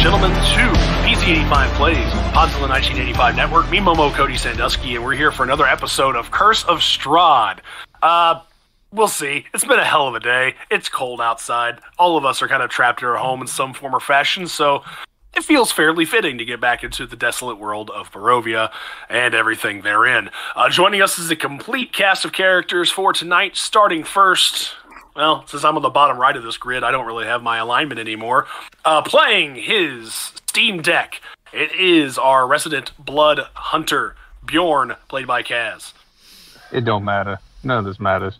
gentlemen, to PZ85 Plays, Podzilla 1985 Network. Me, Momo, Cody Sandusky, and we're here for another episode of Curse of Strahd. We'll see. It's been a hell of a day. It's cold outside. All of us are kind of trapped at our home in some form or fashion, so it feels fairly fitting to get back into the desolate world of Barovia and everything therein. Joining us is a complete cast of characters for tonight, starting first. Well, since I'm on the bottom right of this grid, I don't really have my alignment anymore. Playing his Steam Deck, it is our resident blood hunter, Bjorn, played by Kaz. It don't matter. None of this matters.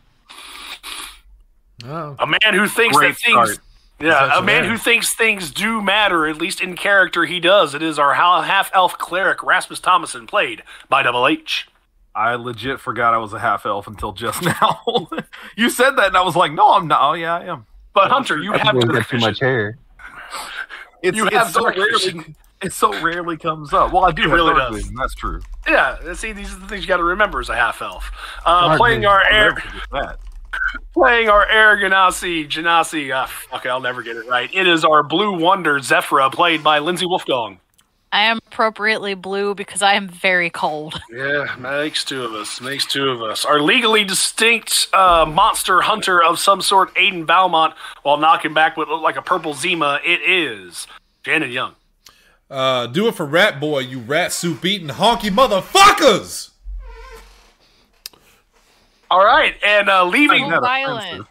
Oh. A man who thinks that things... Yeah, a man who thinks things do matter, at least in character he does. It is our half-elf cleric, Rasmus Thomason, played by Double H. I legit forgot I was a half-elf until just now. You said that, and I was like, no, I'm not. Oh, yeah, I am. But, Hunter, you have too much hair. It so rarely comes up. Well, I do. It really does. Vision, that's true. Yeah, see, these are the things you got to remember as a half-elf. Playing our air Genasi. Fuck it, I'll never get it right. It is our blue wonder, Zephyra, played by Lindsay Wolfgong. I am appropriately blue because I am very cold. Yeah, makes two of us. Our legally distinct monster hunter of some sort, Aiden Valmont, while knocking back what looked like a purple Zima, it is Shannon Young. Do it for Rat Boy, you rat soup eating honky motherfuckers! All right, and leaving violent.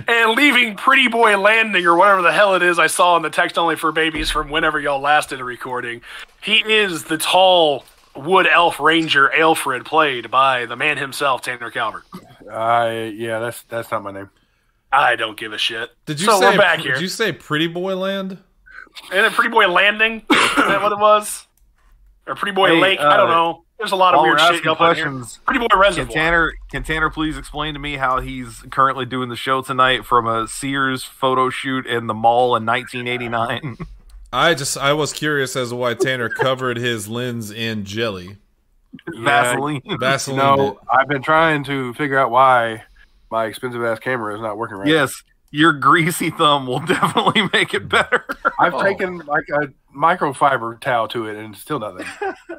And leaving Pretty Boy Landing, or whatever the hell it is I saw in the text only for babies from whenever y'all last did a recording. He is the tall wood elf ranger Aelfred, played by the man himself, Tanner Calvert. Yeah, that's not my name. I don't give a shit. We're back here. Did you say Pretty Boy Land? And Pretty Boy Landing? Is that what it was? Or Pretty Boy Lake? I don't know. There's a lot of weird shit up in here. Pretty Boy Reservoir. Can Tanner please explain to me how he's currently doing the show tonight from a Sears photo shoot in the mall in 1989? I was curious as to why Tanner covered his lens in jelly. Vaseline. Vaseline. No, I've been trying to figure out why my expensive ass camera is not working right. Yes, your greasy thumb will definitely make it better. I've taken like a microfiber towel to it and it's still nothing.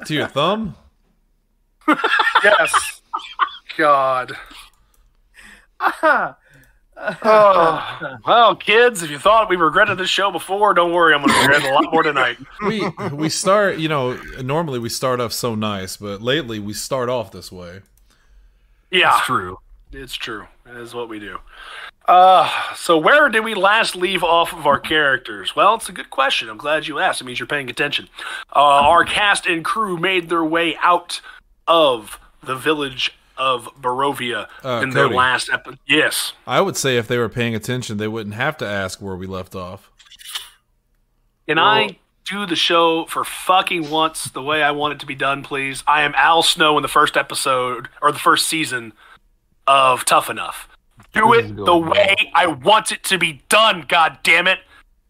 To your thumb? Yes. God. Well, kids, if you thought we regretted this show before, don't worry, I'm going to regret it a lot more tonight. We start, normally we start off so nice, but lately we start off this way. Yeah. It's true. It's true. It is what we do. So where did we last leave off of our characters? Well, it's a good question. I'm glad you asked. It means you're paying attention. Our cast and crew made their way out of the village of Barovia in their last episode. Yes. I would say if they were paying attention, they wouldn't have to ask where we left off. Can I do the show for fucking once the way I want it to be done, please? I am Al Snow in the first episode, or the first season of Tough Enough. Do it the way I want it to be done, god damn it.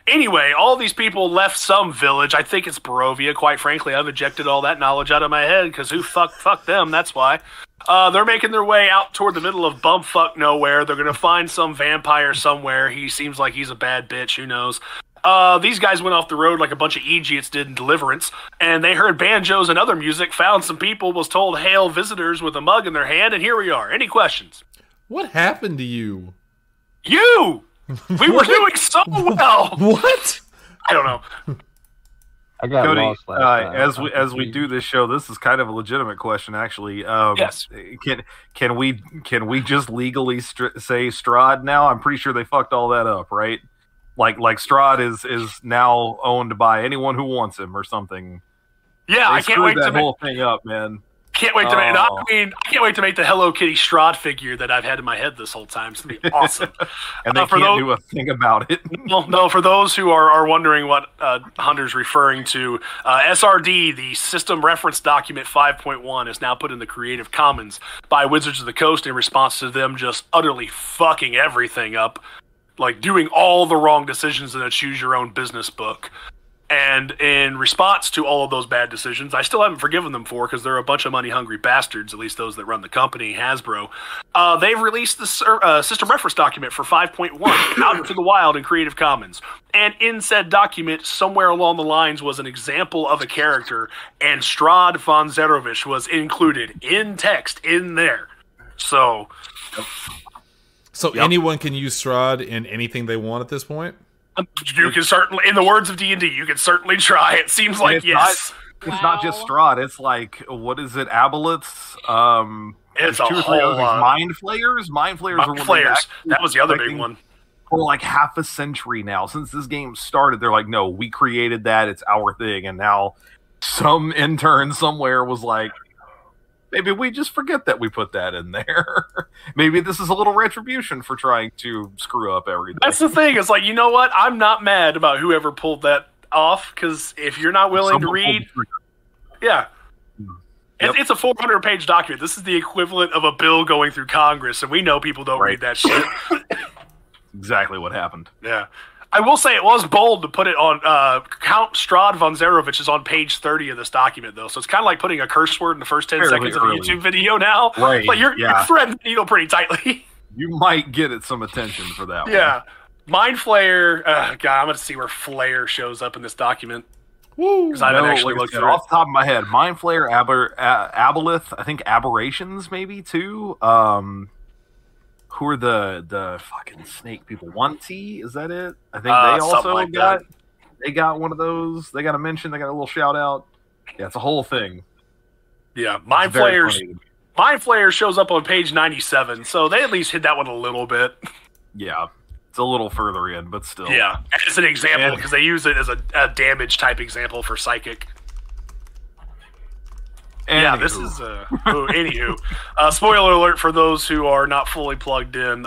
Anyway, all these people left some village. I think it's Barovia, quite frankly. I've ejected all that knowledge out of my head, because fuck them, that's why. They're making their way out toward the middle of bumfuck nowhere. They're going to find some vampire somewhere. He seems like he's a bad bitch, who knows. These guys went off the road like a bunch of idiots did in Deliverance, and they heard banjos and other music, found some people, was told, hail visitors with a mug in their hand, and here we are. Any questions? What happened to you? You! We were doing so well! What? I don't know. I got Cody, lost last time. as we do this show, this is kind of a legitimate question, actually. Yes. Can we just legally say Strahd now? I'm pretty sure they fucked all that up, right? Like Strahd is now owned by anyone who wants him or something. Yeah, I can't wait that to whole thing up, man. Can't wait to make. I can't wait to make the Hello Kitty Strahd figure that I've had in my head this whole time. It's gonna be awesome. And they can't do a thing about it. No, for those who are wondering what Hunter's referring to, SRD, the System Reference Document 5.1, is now put in the Creative Commons by Wizards of the Coast in response to them just utterly fucking everything up, like doing all the wrong decisions in a choose your own business book. And in response to all of those bad decisions, I still haven't forgiven them for, because they're a bunch of money-hungry bastards, at least those that run the company, Hasbro. They've released the system reference document for 5.1 out into the wild in Creative Commons. And in said document, somewhere along the lines was an example of a character, and Strahd von Zerovich was included in text in there. So anyone can use Strahd in anything they want at this point? You can certainly, in the words of D&D, you can certainly try. It seems like yes. It's not just Strahd. It's like, what is it? Aboleths. It's a two or three whole others. lot. Mind Flayers. Mind Flayers are Flayers. That was the other big one. For like half a century now, since this game started, they're like, no, we created that. It's our thing. And now some intern somewhere was like, maybe we just forget that we put that in there. Maybe this is a little retribution for trying to screw up everything. That's the thing. It's like, you know what? I'm not mad about whoever pulled that off, because if you're not willing to read... Yeah. Yep. It's a 400-page document. This is the equivalent of a bill going through Congress, and we know people don't read that shit. Exactly what happened. Yeah. I will say it was bold to put it on. Count Strahd von Zerovich is on page 30 of this document, though, so it's kind of like putting a curse word in the first 10 seconds of a YouTube video now. Right. But you're threading the needle pretty tightly. You might get it some attention for that one. Yeah. Mind Flayer. God, I'm going to see where Flayer shows up in this document. Woo! Because I haven't actually looked at it. Off the top of my head, Mind Flayer, Aboleth, I think Aberrations maybe too. Who are the fucking snake people? 1T, is that it? I think they also like got they got one of those. They got a mention. They got a little shout out. Yeah, it's a whole thing. Yeah, Mind Flayer shows up on page 97, so they at least hit that one a little bit. Yeah, it's a little further in, but still. Yeah, as an example, because they use it as a damage type example for psychic. Yeah, this is anywho. Spoiler alert for those who are not fully plugged in.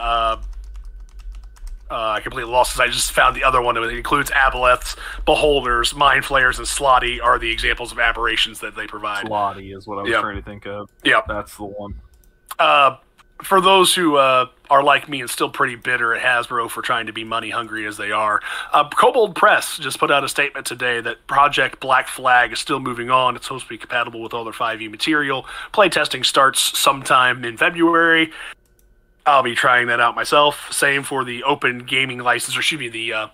I completely lost this. I just found the other one. It includes Aboleths, Beholders, Mind Flayers, and Slotty are the examples of aberrations that they provide. Slotty is what I was trying to think of. Yeah, that's the one. For those who are like me and still pretty bitter at Hasbro for trying to be money hungry as they are, Kobold Press just put out a statement today that Project Black Flag is still moving on. It's supposed to be compatible with all their 5e material. Playtesting starts sometime in February. I'll be trying that out myself. Same for the Open Gaming License, or excuse me, the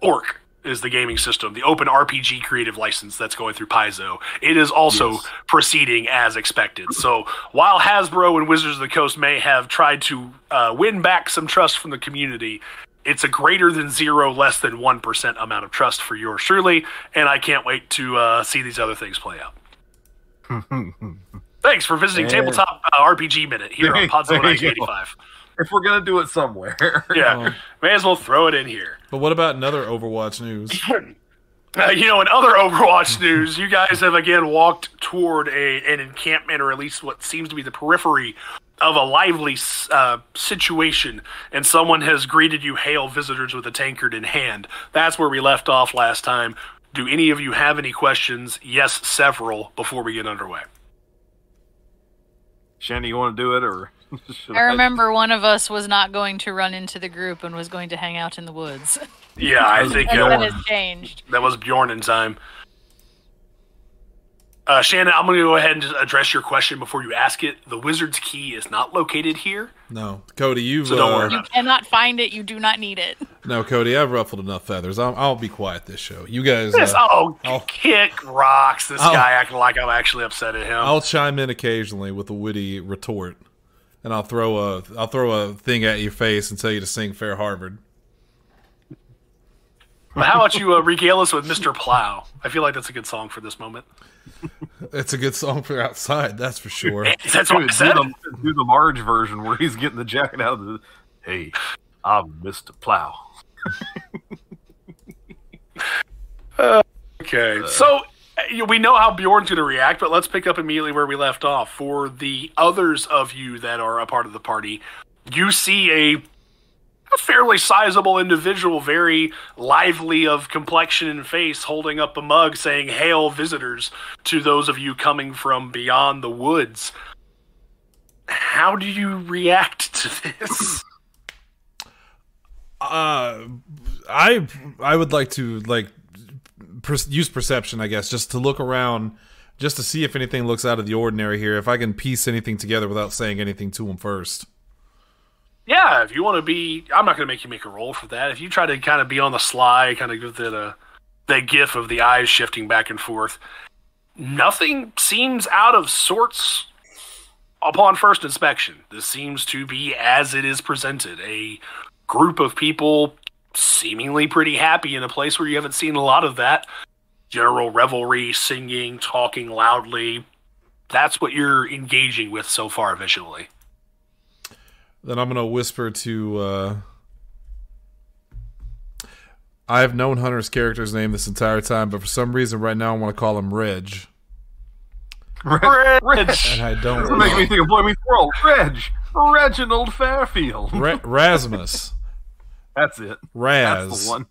ORC is the gaming system, the Open RPG Creative License that's going through Paizo. It is also proceeding as expected. So while Hasbro and Wizards of the Coast may have tried to win back some trust from the community, it's a greater than 0, less than 1% amount of trust for yours truly, and I can't wait to see these other things play out. Thanks for visiting Tabletop RPG Minute here on Podzone 85. If we're going to do it somewhere. Yeah, may as well throw it in here. But what about another Overwatch news? In other Overwatch news, you guys have again walked toward an encampment, or at least what seems to be the periphery of a lively situation, and someone has greeted you, hail visitors, with a tankard in hand. That's where we left off last time. Do any of you have any questions? Yes, several, before we get underway. Shanny, you want to do it, or... I remember one of us was not going to run into the group and was going to hang out in the woods. Yeah, I think that has changed. That was Bjorn in time. Shannon, I'm going to go ahead and just address your question before you ask it. The Wizard's Key is not located here. No. Cody, so don't worry you cannot find it. You do not need it. No, Cody, I've ruffled enough feathers. I'll be quiet this show. You guys... I'll kick rocks. This guy acting like I'm actually upset at him. I'll chime in occasionally with a witty retort. And I'll throw a thing at your face and tell you to sing Fair Harvard. Well, how about you regale us with Mr. Plow? I feel like that's a good song for this moment. It's a good song for outside, that's for sure. That's what I said. Do the Marge version where he's getting the jacket out of the... Hey, I'm Mr. Plow. Okay, so... we know how Bjorn's going to react, but let's pick up immediately where we left off. For the others of you that are a part of the party, you see a fairly sizable individual, very lively of complexion and face, holding up a mug saying, "Hail visitors," to those of you coming from beyond the woods. How do you react to this? I would like to, use perception, I guess, just to look around, just to see if anything looks out of the ordinary here. If I can piece anything together without saying anything to him first. Yeah, if you want to be, I'm not going to make you make a roll for that. If you try to kind of be on the sly, kind of give that gif of the eyes shifting back and forth, nothing seems out of sorts upon first inspection. This seems to be as it is presented. A group of people seemingly pretty happy in a place where you haven't seen a lot of that. General revelry, singing, talking loudly. That's what you're engaging with so far visually. Then I'm going to whisper to... I've known Hunter's character's name this entire time, but for some reason right now I want to call him Reg. Reg. And I don't Doesn't make me think of Boy Meets World. Reginald Fairfield. Rasmus. That's it. Raz. That's the one.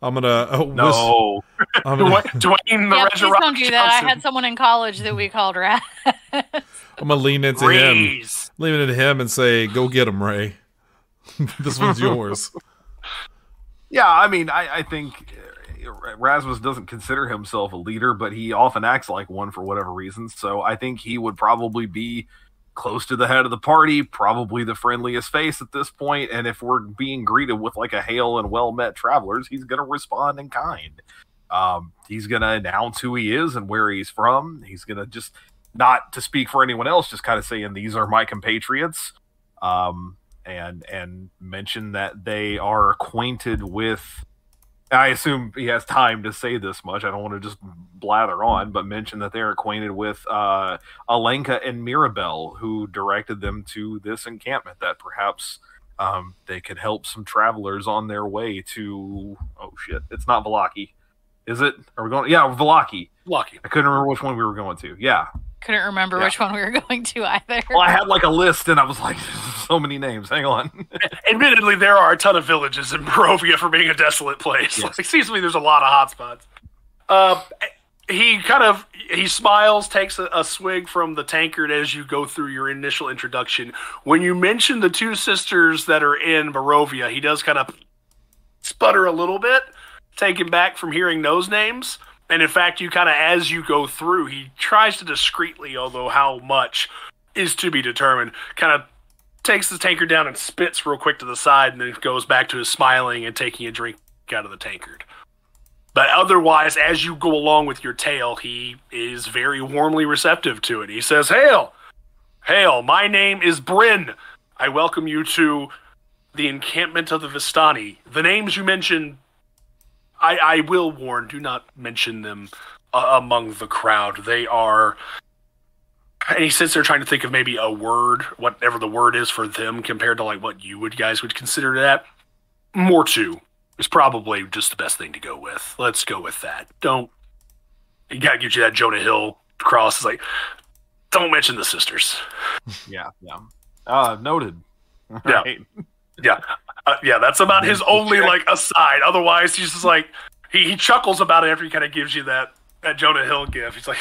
I'm gonna No. Dwayne the Yeah, please don't do that. I had someone in college that we called Raz. I'm gonna lean into him and say, "Go get him, Ray. This one's yours." Yeah, I mean, I think Rasmus doesn't consider himself a leader, but he often acts like one for whatever reason. So I think he would probably be close to the head of the party, probably the friendliest face at this point. And if we're being greeted with like a hail and well-met travelers, he's going to respond in kind. He's going to announce who he is and where he's from. He's going to just, not to speak for anyone else, just kind of saying, these are my compatriots. And mention that they are acquainted with, I assume he has time to say this much, I don't want to just blather on, but mention that they're acquainted with Alenka and Mirabelle, who directed them to this encampment, that perhaps they could help some travelers on their way to, oh shit, it's not Vallaki. Is it? Are we going? Yeah, Vallaki. I couldn't remember which one we were going to. Yeah. Couldn't remember which one we were going to either. Well, I had like a list, and I was like, so many names. Hang on. Admittedly, there are a ton of villages in Barovia for being a desolate place. Yes. It seems to me there's a lot of hotspots. He smiles, takes a swig from the tankard as you go through your initial introduction. When you mention the two sisters that are in Barovia, he does kind of sputter a little bit, taken back from hearing those names. And in fact, you kind of, as you go through, he tries to discreetly, although how much is to be determined, kind of takes the tankard down and spits real quick to the side, and then goes back to his smiling and taking a drink out of the tankard. But otherwise, as you go along with your tale, he is very warmly receptive to it. He says, Hail! Hail, my name is Bryn. I welcome you to the encampment of the Vistani. The names you mentioned, I will warn, do not mention them among the crowd. They are... And he sits there trying to think of maybe a word, whatever the word is for them, compared to like what you guys would consider that. Mortu is probably just the best thing to go with. Let's go with that. He gotta give you that Jonah Hill cross. It's like, don't mention the sisters. Yeah. Noted. Yeah. Right. Yeah, that's about his only like aside. Otherwise, he's just like he chuckles about it after he kind of gives you that Jonah Hill gif. He's like,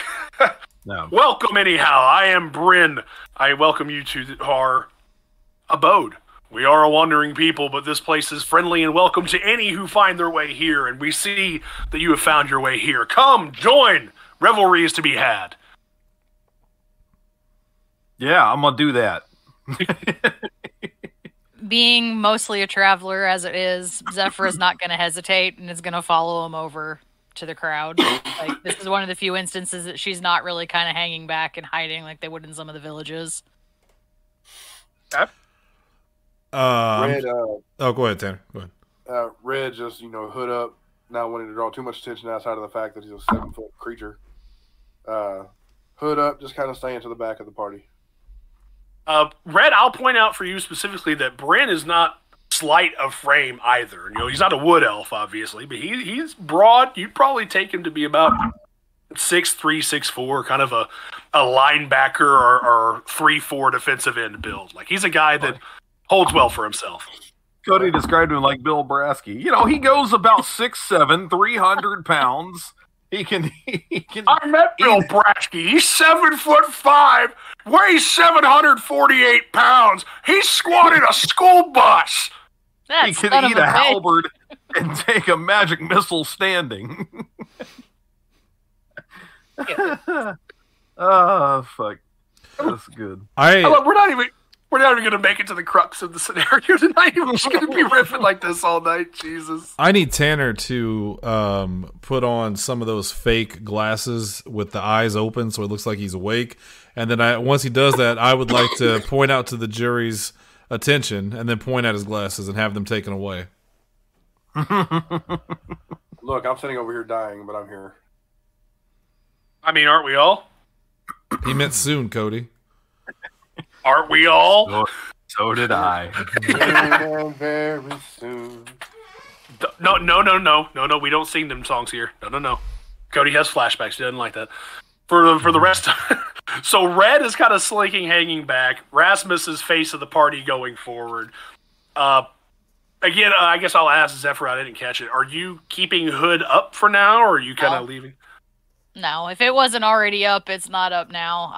No. Welcome anyhow. I am Bryn. I welcome you to our abode. We are a wandering people, but this place is friendly and welcome to any who find their way here, and we see that you have found your way here. Come, join. Revelry is to be had. Yeah, I'm gonna do that. Being mostly a traveler as it is, Zephyr is not going to hesitate and is going to follow him over to the crowd. Like, this is one of the few instances that she's not really kind of hanging back and hiding like they would in some of the villages. Red, go ahead, Tanner. Go ahead. Red just, hood up, not wanting to draw too much attention outside of the fact that he's a 7-foot creature. Hood up, just kind of staying to the back of the party. Red, I'll point out for you specifically that Bryn is not slight of frame either. He's not a wood elf, obviously, but he's broad. You'd probably take him to be about 6'3", 6'4", kind of a linebacker or 3-4 defensive end build. Like, he's a guy that holds well for himself. Cody described him like Bill Brasky. He goes about 6'7", 300 pounds. He can. I met Bill Brasky. He's 7'5", weighs 748 pounds. He squatted a school bus. That's he can eat a halberd and take a magic missile standing. Oh, fuck. That's good. We're not even going to make it to the crux of the scenario tonight. We're just going to be riffing like this all night. Jesus. I need Tanner to put on some of those fake glasses with the eyes open so it looks like he's awake. And then once he does that, I would like to point out to the jury's attention and then point at his glasses and have them taken away. Look, I'm sitting over here dying, but I'm here. I mean, aren't we all? He meant soon, Cody. Aren't we all? So did I. Very soon. No. We don't sing them songs here. No. Cody has flashbacks. He doesn't like that. For the rest of it. So Red is kind of slinking, hanging back. Rasmus is face of the party going forward. Again, I guess I'll ask Zephyr. I didn't catch it. Are you keeping Hood up for now, or are you kind of leaving? No, if it wasn't already up, it's not up now.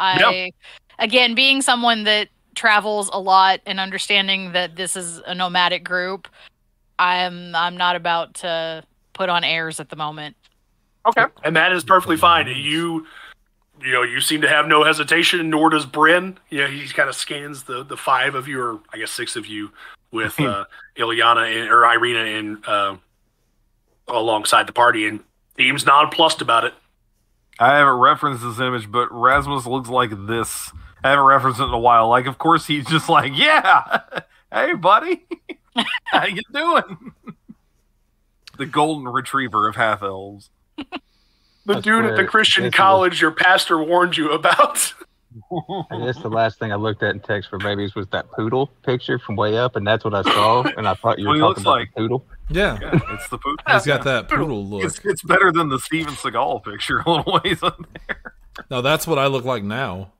Again, being someone that travels a lot and understanding that this is a nomadic group, I'm not about to put on airs at the moment. Okay, and that is perfectly fine. You seem to have no hesitation, nor does Bryn. He kind of scans the five of you, or I guess six of you, with Ilyana or Irina in alongside the party, and seems nonplussed about it. I haven't referenced this image, but Rasmus looks like this. I haven't referenced it in a while. Like, of course, he's just like, yeah, hey, buddy, how you doing? The golden retriever of half elves. The dude at the Christian college your pastor warned you about. I guess the last thing I looked at in text for babies was that poodle picture from way up, and that's what I saw, and I thought you were talking about the poodle. Yeah, it's the poodle. He's got that poodle look. It's better than the Steven Seagal picture a little ways up there. No, that's what I look like now.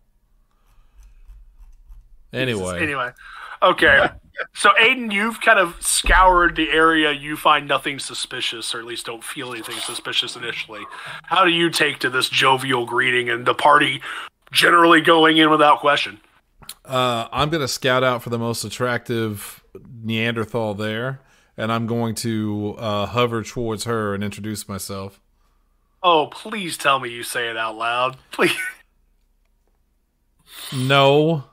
Anyway. Okay. So, Aiden, you've kind of scoured the area. You find nothing suspicious, or at least don't feel anything suspicious initially. How do you take to this jovial greeting and the party generally going in without question? I'm going to scout out for the most attractive Neanderthal there, and I'm going to hover towards her and introduce myself. Oh, please tell me you say it out loud. Please. No.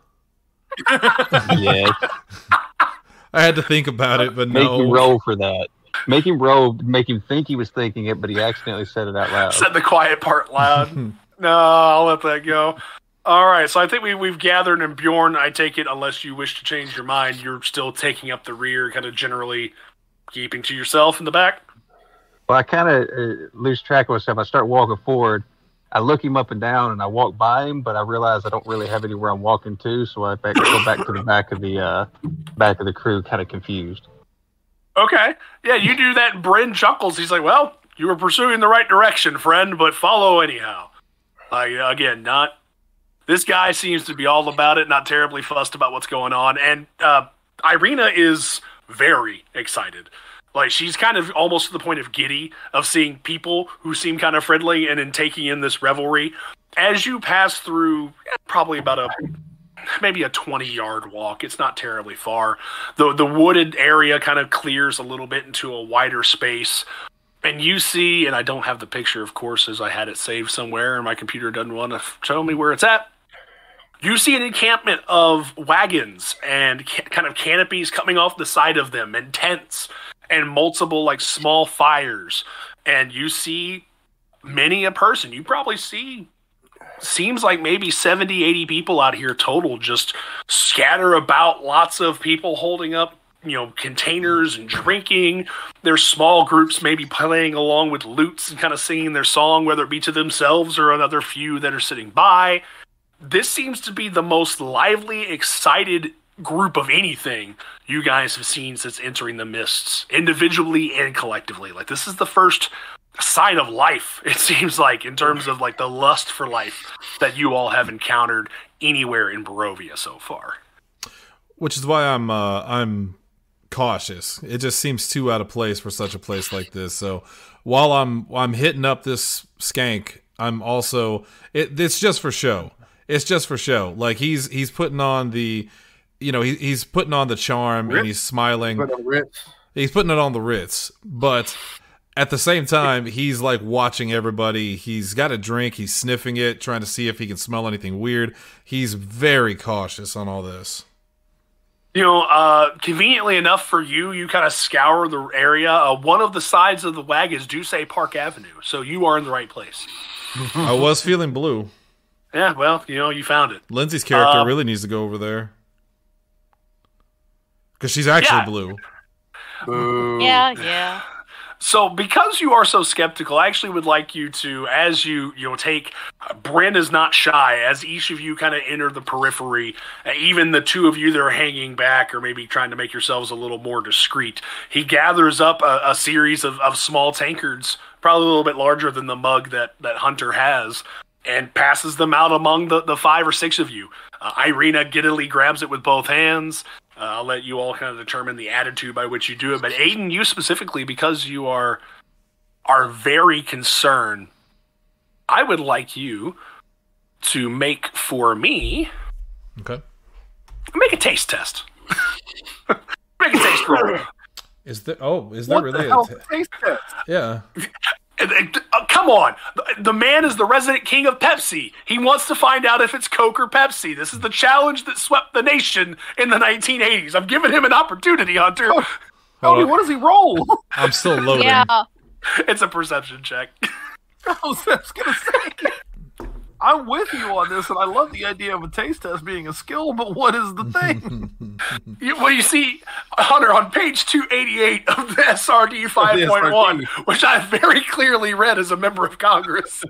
Yes. I had to think about it, but Make no. him roll for that. Make him roll, make him think he was thinking it, but he accidentally said it out loud. Said the quiet part loud. No, I'll let that go. All right, so I think we've gathered, and Bjorn, I take it, unless you wish to change your mind, you're still taking up the rear, kind of generally keeping to yourself in the back? Well, I kind of lose track of myself. I start walking forward. I look him up and down, and I walk by him, but I realize I don't really have anywhere I'm walking to, so I go back to the back of the crew, kind of confused. Okay. Yeah, you do that, and Bryn chuckles. He's like, well, you were pursuing the right direction, friend, but follow anyhow. Again, this guy seems to be all about it, not terribly fussed about what's going on, and Irina is very excited. Like, she's kind of almost to the point of giddy of seeing people who seem kind of friendly and then taking in this revelry. As you pass through probably about maybe a 20-yard walk, it's not terribly far, the wooded area kind of clears a little bit into a wider space. And you see, and I don't have the picture, of course, as I had it saved somewhere, and my computer doesn't want to show me where it's at. You see an encampment of wagons and kind of canopies coming off the side of them, and tents, and multiple like small fires. And you see many a person. You probably see, seems like maybe 70, 80 people out here total, just scatter about. Lots of people holding up, containers and drinking. There's small groups maybe playing along with lutes and kind of singing their song, whether it be to themselves or another few that are sitting by. This seems to be the most lively, excited group of anything you guys have seen since entering the mists, individually and collectively. Like, this is the first sign of life, it seems like, in terms of like the lust for life that you all have encountered anywhere in Barovia so far. Which is why I'm cautious. It just seems too out of place for such a place like this. So while I'm hitting up this skank, I'm also it's just for show. It's just for show. Like, he's putting on the, he's putting on the charm, Ritz. And he's smiling. He's putting it on the Ritz. But at the same time, he's like watching everybody. He's got a drink. He's sniffing it, trying to see if he can smell anything weird. He's very cautious on all this. Conveniently enough for you, you kind of scour the area. One of the sides of the wagons do say Park Avenue, so you are in the right place. I was feeling blue. Yeah, well, you found it. Lindsay's character really needs to go over there. Because she's actually blue. Boo. Yeah. So, because you are so skeptical, I actually would like you to, as you take, Bryn is not shy, as each of you kind of enter the periphery, even the two of you that are hanging back or maybe trying to make yourselves a little more discreet, he gathers up a series of small tankards, probably a little bit larger than the mug that Hunter has, and passes them out among the 5 or 6 of you. Irina giddily grabs it with both hands. I'll let you all kind of determine the attitude by which you do it. But Aiden, you specifically, because you are very concerned, I would like you to make for me. Okay. Make a taste test. Make a taste roll. Is there really the taste test? Yeah. Come on. The man is the resident king of Pepsi. He wants to find out if it's Coke or Pepsi. This is the challenge that swept the nation in the 1980s. I'm giving him an opportunity, Hunter. Tony, what does he roll? I'm still loading. Yeah. It's a perception check. I was going to say, I'm with you on this, and I love the idea of a taste test being a skill, but what is the thing? You see, Hunter, on page 288 of the SRD 5.1, which I very clearly read as a member of Congress.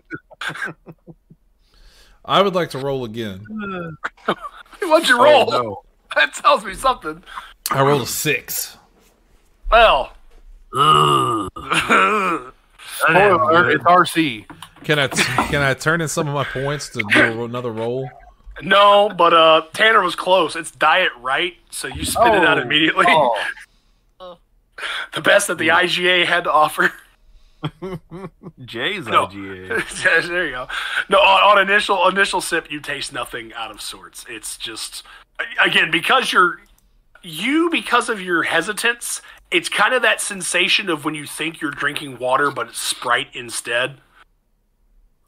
I would like to roll again. What'd you roll? No. That tells me something. I rolled a 6. Well. Spoiler alert, it's RC. Can I turn in some of my points to do another roll? No, but Tanner was close. It's diet right, so you spit it out immediately. Oh. The best that the IGA had to offer. Jay's No. IGA. There you go. No, on initial sip, you taste nothing out of sorts. It's just, again, because of your hesitance, it's kind of that sensation of when you think you're drinking water, but it's Sprite instead.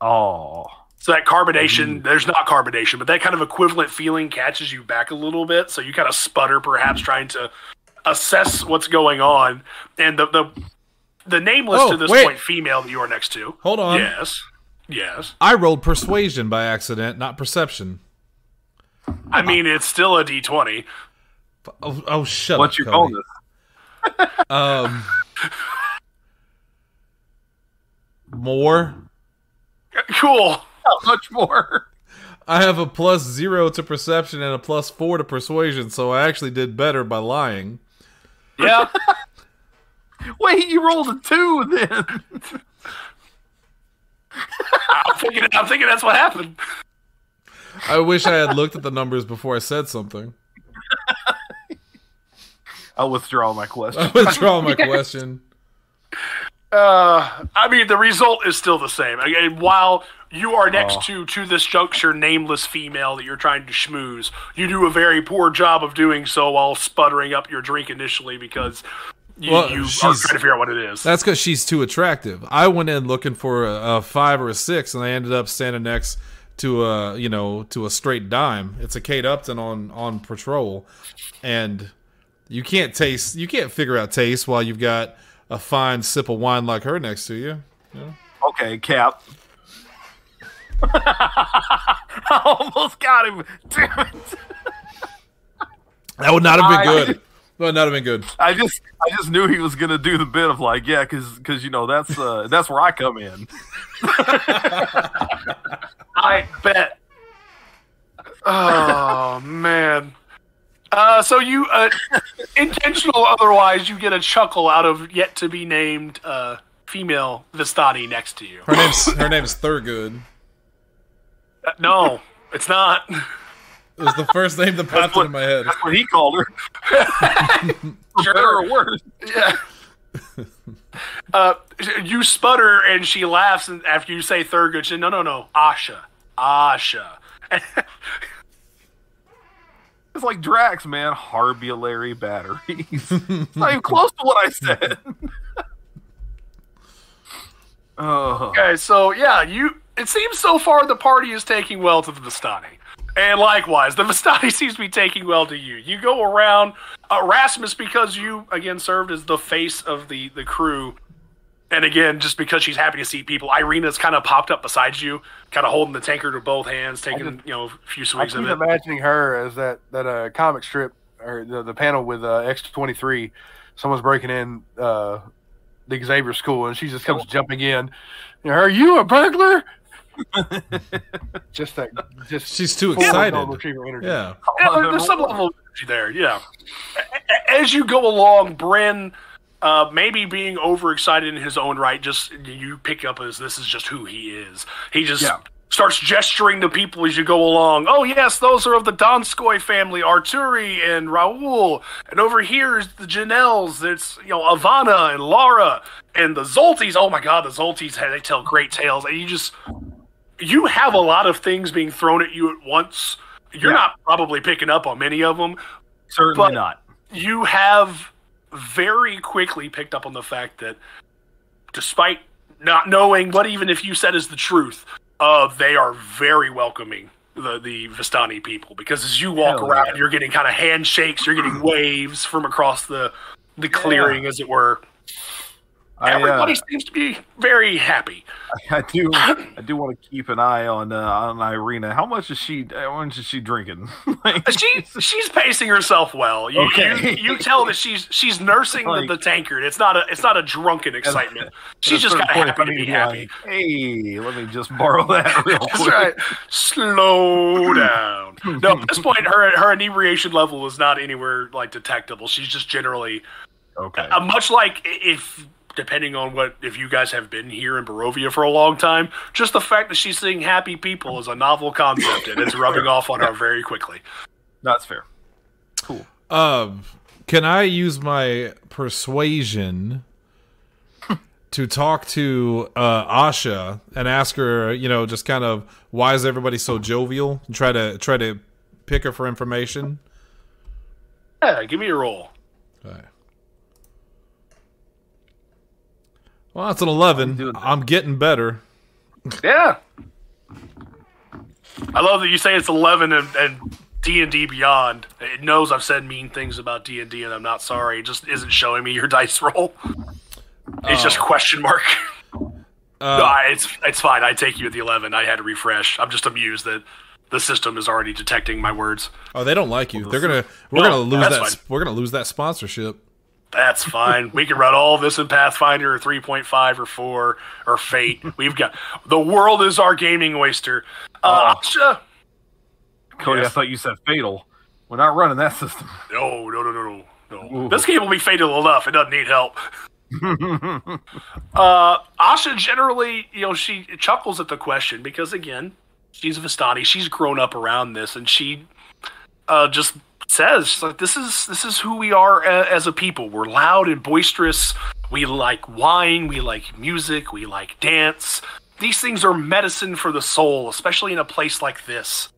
Oh. So that carbonation, there's not carbonation, but that kind of equivalent feeling catches you back a little bit. So you kind of sputter, perhaps trying to assess what's going on. And the nameless to this point female that you are next to. Hold on. Yes. I rolled persuasion by accident, not perception. I mean, it's still a D20. Oh shut up. What you call this? More. Cool. How much more? I have a +0 to perception and a +4 to persuasion, so I actually did better by lying. Yeah. Wait, you rolled a 2 then. I'm thinking that's what happened. I wish I had looked at the numbers before I said something. I'll withdraw my question. I withdraw my question. I mean, the result is still the same. Again, while you are next to this juncture, nameless female that you're trying to schmooze, you do a very poor job of doing so while sputtering up your drink initially because you are trying to figure out what it is. That's because she's too attractive. I went in looking for a 5 or a 6, and I ended up standing next to a straight dime. It's a Kate Upton on patrol, and you can't figure out taste while you've got a fine sip of wine like her next to you. Yeah. Okay, Cap. I almost got him. Damn it. That would not have been good. That would not have been good. I just knew he was gonna do the bit of like, yeah, because that's where I come in. I bet. Oh man. So you, intentional otherwise, you get a chuckle out of yet to be named female Vistani next to you. Her name's Thurgood. No, it's not. It was the first name that popped into my head. That's what he called her. For better or worse. Yeah. You sputter and she laughs, and after you say Thurgood, she says, no, Asha. It's like Drax, man. Harbulary batteries. It's not even close to what I said. Okay, so yeah, it seems so far the party is taking well to the Vistani. And likewise, the Vistani seems to be taking well to you. You go around, Rasmus, because you, again, served as the face of the crew, and again, just because she's happy to see people, Irina's kind of popped up beside you, kind of holding the tankard with both hands, taking a few swigs I of keep it. imagining her as that comic strip, or the panel with X-23. Someone's breaking in the Xavier school, and she just comes jumping in. Are you a burglar? Just she's too excited. Yeah, there's some level of energy there. Yeah. As you go along, Bryn, maybe being overexcited in his own right, just you pick up as this is just who he is. He just starts gesturing to people as you go along. Oh yes, those are of the Donskoy family, Arturi and Raul, and over here is the Janelles. It's Ivana and Laura and the Zoltis. Oh my God, the Zoltis, they tell great tales, and you have a lot of things being thrown at you at once. You're not probably picking up on many of them. Certainly not. You have very quickly picked up on the fact that despite not knowing what even if you said is the truth, they are very welcoming, the Vistani people, because as you walk around, you're getting kind of handshakes, you're getting waves from across the clearing, as it were. Everybody seems to be very happy. I do want to keep an eye on Irina. How much is she drinking? She's pacing herself well. You tell that she's nursing the tankard. It's not a drunken excitement. She's just got happy to be happy. Hey, let me just borrow that real quick. That's right. Slow down. No, at this point, her inebriation level is not anywhere detectable. She's just generally much like if. Depending on if you guys have been here in Barovia for a long time, just the fact that she's seeing happy people is a novel concept, and it's rubbing off on her very quickly. That's fair. Cool. Can I use my persuasion to talk to Asha and ask her, just kind of why is everybody so jovial, and try to pick her for information? Yeah, give me a roll. Okay. Well, that's an 11. I'm getting better. Yeah. I love that you say it's 11 and D&D Beyond. It knows I've said mean things about D&D, and I'm not sorry. It just isn't showing me your dice roll. It's just question mark. No, it's fine. I take you at the 11. I had to refresh. I'm just amused that the system is already detecting my words. Oh, they don't like you. We're gonna lose that sponsorship. That's fine. We can run all of this in Pathfinder or 3.5 or 4 or Fate. We've got the world is our gaming oyster. Asha. Cody, yes. I thought you said Fatal. We're not running that system. No. This game will be fatal enough. It doesn't need help. Asha generally, she chuckles at the question because, again, she's a Vistani. She's grown up around this, and she just says, this is who we are as a people. We're loud and boisterous. We like wine. We like music. We like dance. These things are medicine for the soul, especially in a place like this.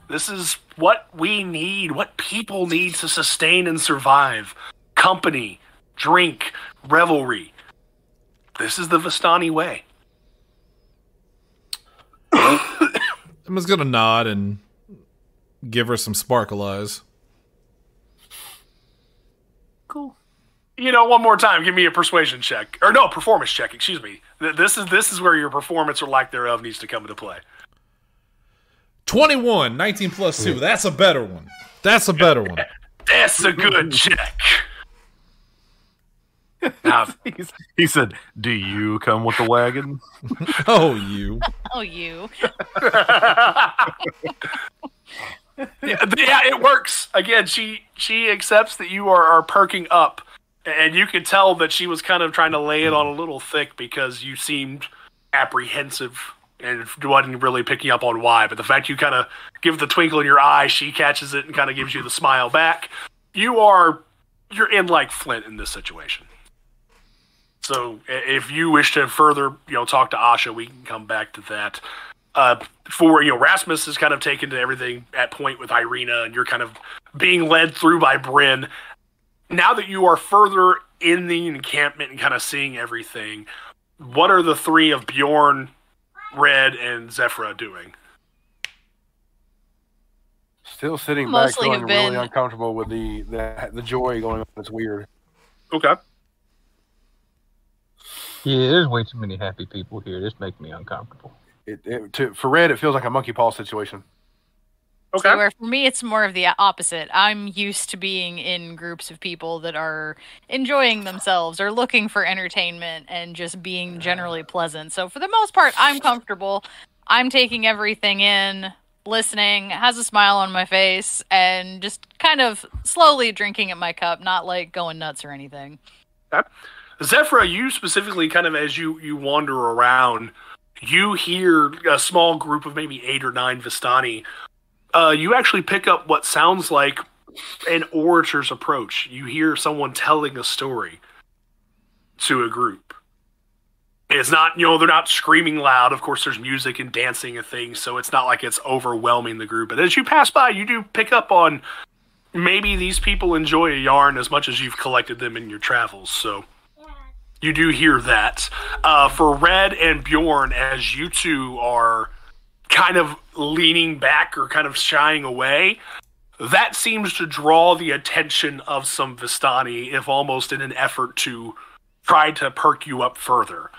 This is what we need, what people need to sustain and survive. Company, drink, revelry. This is the Vistani way. I'm just going to nod and give her some sparkle eyes. Cool. One more time, give me a persuasion check. Or no, performance check, excuse me. This is where your performance or lack thereof needs to come into play. 21, 19 plus 2. That's a better one. That's a better one. That's a good check. He said, "Do you come with the wagon?" Oh, you. Oh, you. Yeah, it works. Again, she accepts that you are perking up, and you could tell that she was kind of trying to lay it on a little thick because you seemed apprehensive and wasn't really picking up on why. But the fact you kind of give the twinkle in your eye, she catches it and kind of gives you the smile back. You're in like Flint in this situation. So if you wish to further, talk to Asha, we can come back to that. Rasmus is kind of taken to everything at point with Irina, and you're kind of being led through by Bryn. Now that you are further in the encampment and kind of seeing everything, what are the three of Bjorn, Red, and Zephyra doing? Still sitting Mostly back, feeling have been- really uncomfortable with the joy going on. It's weird. Okay. Yeah, there's way too many happy people here. This makes me uncomfortable. For Red, it feels like a monkey paw situation. Okay. So where for me, it's more of the opposite. I'm used to being in groups of people that are enjoying themselves or looking for entertainment and just being generally pleasant. So for the most part, I'm comfortable. I'm taking everything in, listening, has a smile on my face, and just kind of slowly drinking at my cup, not like going nuts or anything. Okay. Zephyra, you specifically kind of as you wander around, you hear a small group of maybe 8 or 9 Vistani. You actually pick up what sounds like an orator's approach. You hear someone telling a story to a group. It's not, they're not screaming loud. Of course, there's music and dancing and things, so it's not like it's overwhelming the group. But as you pass by, you do pick up on maybe these people enjoy a yarn as much as you've collected them in your travels. So you do hear that. For Red and Bjorn, as you two are kind of leaning back or kind of shying away, that seems to draw the attention of some Vistani, if almost in an effort to try to perk you up further.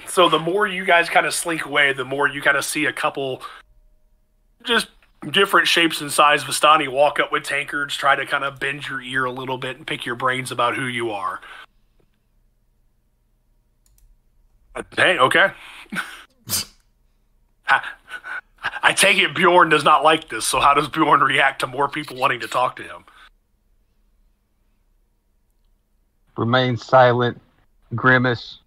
So the more you guys kind of slink away, the more you kind of see a couple just different shapes and size Vistani walk up with tankards, try to kind of bend your ear a little bit and pick your brains about who you are. Hey, okay. I take it Bjorn does not like this, so how does Bjorn react to more people wanting to talk to him? Remain silent, grimace,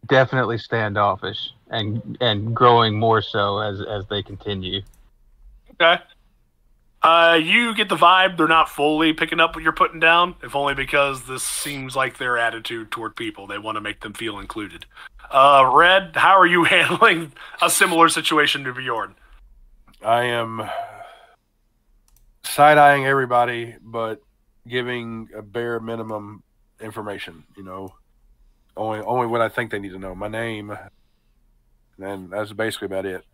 definitely standoffish, and growing more so as they continue. Okay. You get the vibe they're not fully picking up what you're putting down, if only because this seems like their attitude toward people. They want to make them feel included. Red, how are you handling a similar situation to Bjorn? I am side-eyeing everybody, but giving a bare minimum information, only what I think they need to know. My name, and that's basically about it.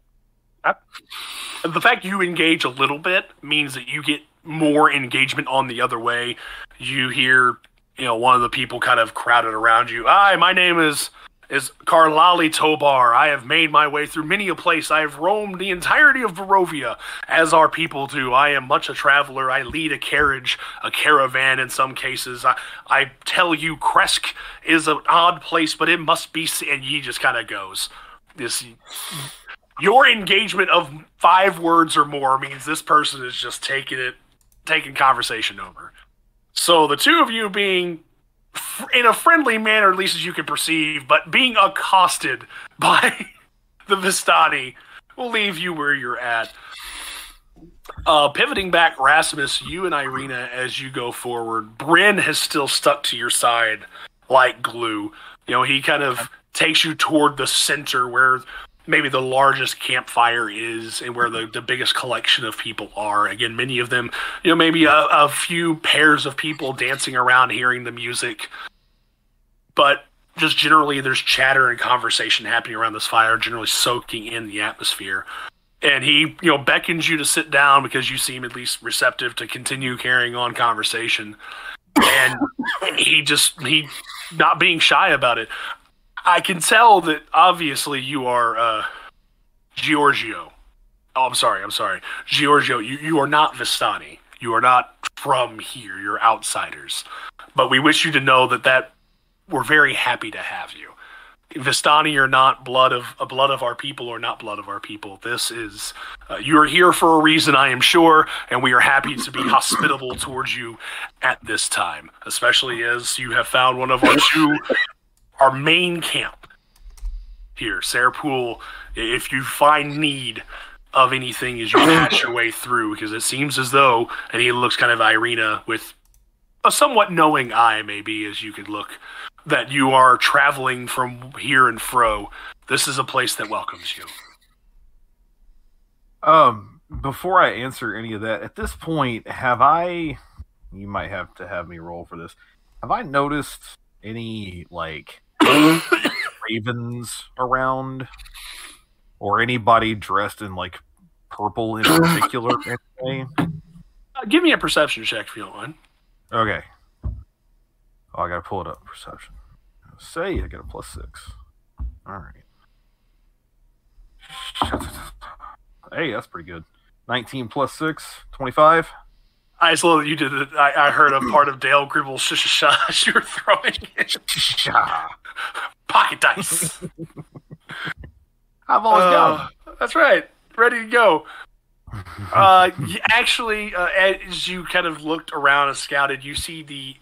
The fact you engage a little bit means that you get more engagement on the other way. You hear, one of the people kind of crowded around you. Hi, my name is Karlali Tobar. I have made my way through many a place. I have roamed the entirety of Barovia, as our people do. I am much a traveler. I lead a carriage, a caravan in some cases. I tell you, Kresk is an odd place, but it must be... And he just kind of goes. Your engagement of 5 words or more means this person is just taking conversation over. So the two of you being in a friendly manner, at least as you can perceive, but being accosted by the Vistani will leave you where you're at. Pivoting back, Rasmus, you and Irina, as you go forward, Bryn has still stuck to your side like glue. He kind of takes you toward the center where maybe the largest campfire is and where the biggest collection of people are. Again, many of them, maybe a few pairs of people dancing around hearing the music. But just generally there's chatter and conversation happening around this fire, generally soaking in the atmosphere. And he, beckons you to sit down because you seem at least receptive to continue carrying on conversation. And he not being shy about it. I can tell that obviously you are Giorgio. Oh, I'm sorry. Giorgio, you are not Vistani. You are not from here. You're outsiders. But we wish you to know that we're very happy to have you. Vistani are not blood of our people or not blood of our people. This is, you are here for a reason, I am sure, and we are happy to be hospitable towards you at this time, especially as you have found one of our main camp here, Sarpool. If you find need of anything as you pass your way through, because it seems as though, and he looks kind of Irina with a somewhat knowing eye, maybe, as you could look, that you are traveling from here and fro. This is a place that welcomes you. Before I answer any of that, at this point, you might have to have me roll for this. Have I noticed any, ravens around, or anybody dressed in like purple in particular? Anyway? Give me a perception check if you don't mind. Okay. Oh, I gotta pull it up. Perception. Say I get a +6. All right. Hey, that's pretty good. 19 + 6, 25. I saw that you did it. I heard a part of Dale Gribble's shush you were throwing it. Pocket dice. I've always got them. That's right. Ready to go. Actually, as you kind of looked around and scouted, you see the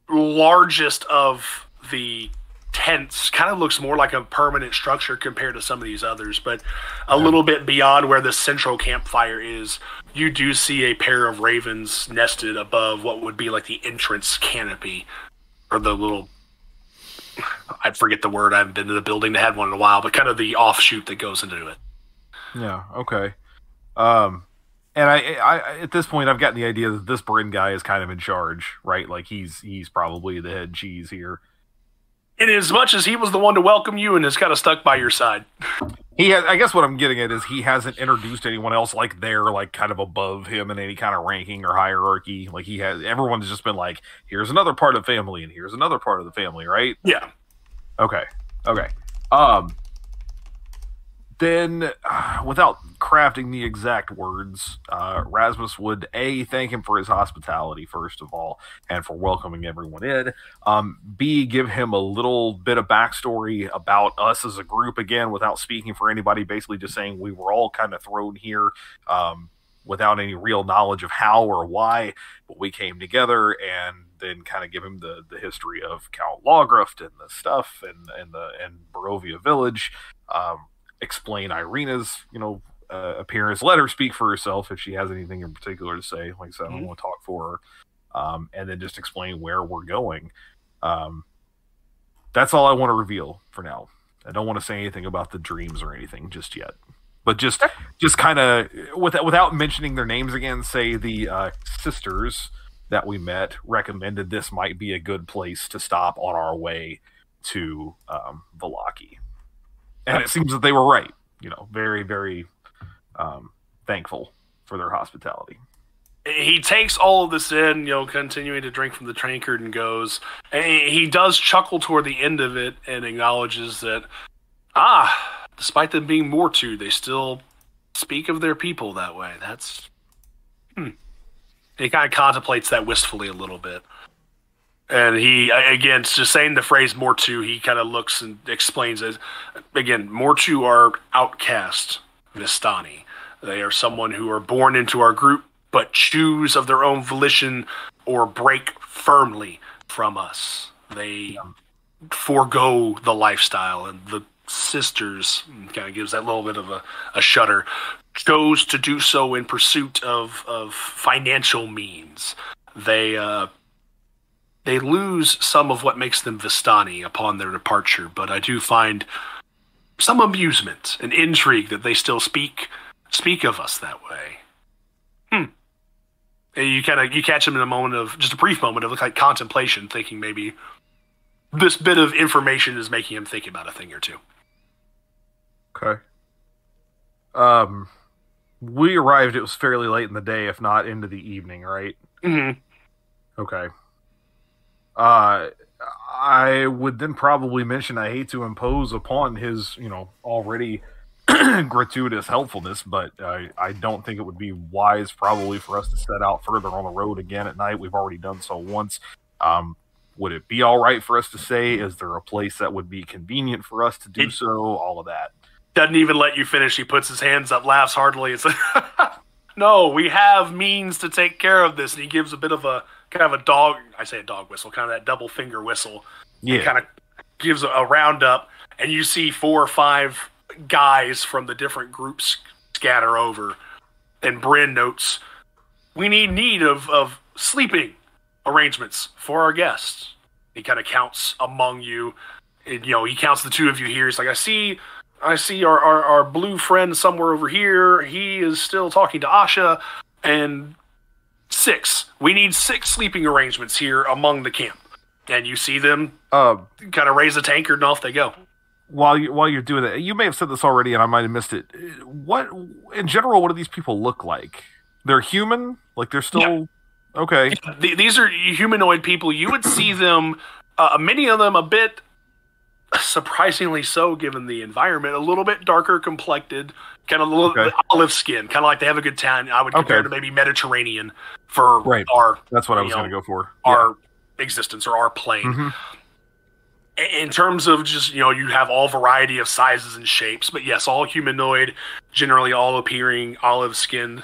largest of the tents kind of looks more like a permanent structure compared to some of these others, but a little bit beyond where the central campfire is, you do see a pair of ravens nested above what would be like the entrance canopy, or the little, I forget the word, I haven't been to the building that had one in a while, but kind of the offshoot that goes into it. Yeah, okay. And I at this point, I've gotten the idea that this Bryn guy is kind of in charge, right? Like he's probably the head cheese here. In as much as he was the one to welcome you and is kind of stuck by your side. I guess what I'm getting at is he hasn't introduced anyone else like they're like kind of above him in any kind of ranking or hierarchy. Like everyone's just been like, here's another part of the family and here's another part of the family, right? Yeah. Okay. Then, without crafting the exact words, Rasmus would thank him for his hospitality, first of all, and for welcoming everyone in. B, give him a little bit of backstory about us as a group, again, without speaking for anybody, basically just saying we were all kind of thrown here without any real knowledge of how or why, but we came together, and then kind of give him the history of Count Lawgruft and the stuff and Barovia Village. Explain Irina's, appearance. Let her speak for herself if she has anything in particular to say. Like I said, I don't want to talk for her. And then just explain where we're going. That's all I want to reveal for now. I don't want to say anything about the dreams or anything just yet. But just kind of, without mentioning their names again, say the sisters that we met recommended this might be a good place to stop on our way to Vallaki. And it seems that they were right. Very, very thankful for their hospitality. He takes all of this in, continuing to drink from the tankard and goes. And he does chuckle toward the end of it and acknowledges that, despite them being Mortu, they still speak of their people that way. That's... He kind of contemplates that wistfully a little bit. And he, again, just saying the phrase Mortu, he kind of looks and explains it. Again, Mortu are outcast Vistani. They are someone who are born into our group, but choose of their own volition or break firmly from us. They forego the lifestyle, and the sisters, kind of gives that little bit of a shudder, chose to do so in pursuit of financial means. They lose some of what makes them Vistani upon their departure, but I do find some amusement and intrigue that they still speak of us that way. And you catch them in just a brief moment of like contemplation, thinking maybe this bit of information is making him think about a thing or two. Okay. We arrived, it was fairly late in the day, if not into the evening, right? Mm-hmm. Okay. I would then probably mention I hate to impose upon his, already gratuitous helpfulness, but I don't think it would be wise probably for us to set out further on the road again at night. We've already done so once. Would it be all right for us to say, is there a place that would be convenient for us to do so? All of that. Doesn't even let you finish. He puts his hands up, laughs heartily, and says, no, we have means to take care of this. And he gives a bit of a kind of a dog, I say a dog whistle, kind of that double finger whistle. Yeah. And kind of gives a roundup, and you see 4 or 5 guys from the different groups scatter over. And Bryn notes, we need of sleeping arrangements for our guests. He kind of counts among you. And, he counts the 2 of you here. He's like, I see our blue friend somewhere over here. He is still talking to Asha. And 6. We need 6 sleeping arrangements here among the camp. and you see them Uh, kind of raise a tankard and off they go. while you're doing that, you may have said this already, and I might have missed it. What, in general, what do these people look like? They're human, like they're still okay. These are humanoid people. You would see them, many of them, a bit surprisingly so, given the environment, a little bit darker complected, kind of a little olive skin, kind of like they have a good tan. I would compare to maybe Mediterranean for our. That's what I was going to go for. Our existence or our plane. Mm-hmm. In terms of just, you have all variety of sizes and shapes, but yes, all humanoid, generally all appearing olive skinned.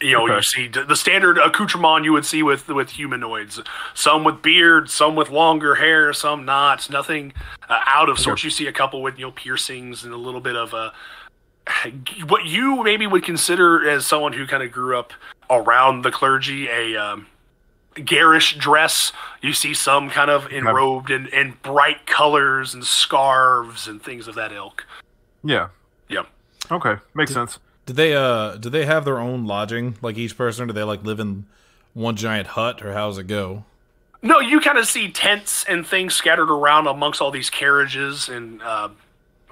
You see the standard accoutrement you would see with humanoids. Some with beards, some with longer hair, some not. Nothing out of sorts. You see a couple with piercings and a little bit of what you maybe would consider, as someone who kind of grew up around the clergy, a garish dress. You see some kind of enrobed in bright colors and scarves and things of that ilk. Yeah. Okay, makes sense. Do they have their own lodging, like each person? Or do they live in one giant hut, or how does it go? No, you kind of see tents and things scattered around amongst all these carriages and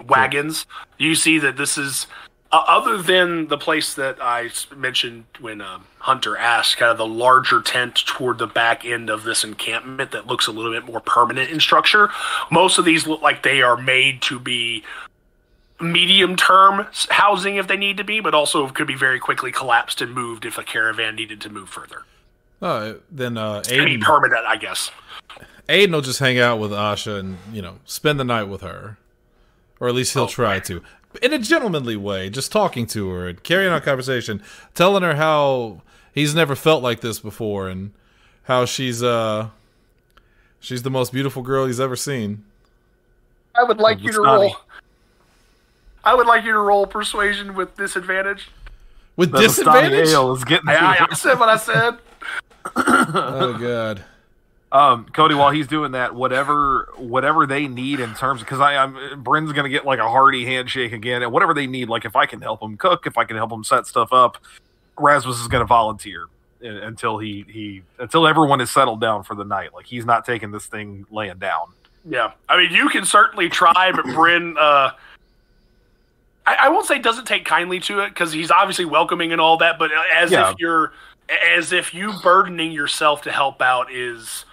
wagons. You see that this is, other than the place that I mentioned when Hunter asked, kind of the larger tent toward the back end of this encampment that looks a little bit more permanent in structure. Most of these look like they are made to be medium-term housing if they need to be, but also could be very quickly collapsed and moved if a caravan needed to move further. Then Aiden, permanent, I guess. Aiden will just hang out with Asha and spend the night with her, or at least he'll try to, in a gentlemanly way, just talking to her and carrying on conversation, telling her how he's never felt like this before and how she's the most beautiful girl he's ever seen. I would like you to roll. I would like you to roll persuasion with disadvantage. With disadvantage? Is getting I said what I said. Oh god. Cody, while he's doing that, whatever they need in terms, because Bryn's gonna get a hearty handshake again, and whatever they need, if I can help him cook, if I can help him set stuff up, Rasmus is gonna volunteer until until everyone is settled down for the night. He's not taking this thing laying down. Yeah, I mean, you can certainly try, but Bryn, I won't say doesn't take kindly to it, because he's obviously welcoming and all that, but as if you burdening yourself to help out is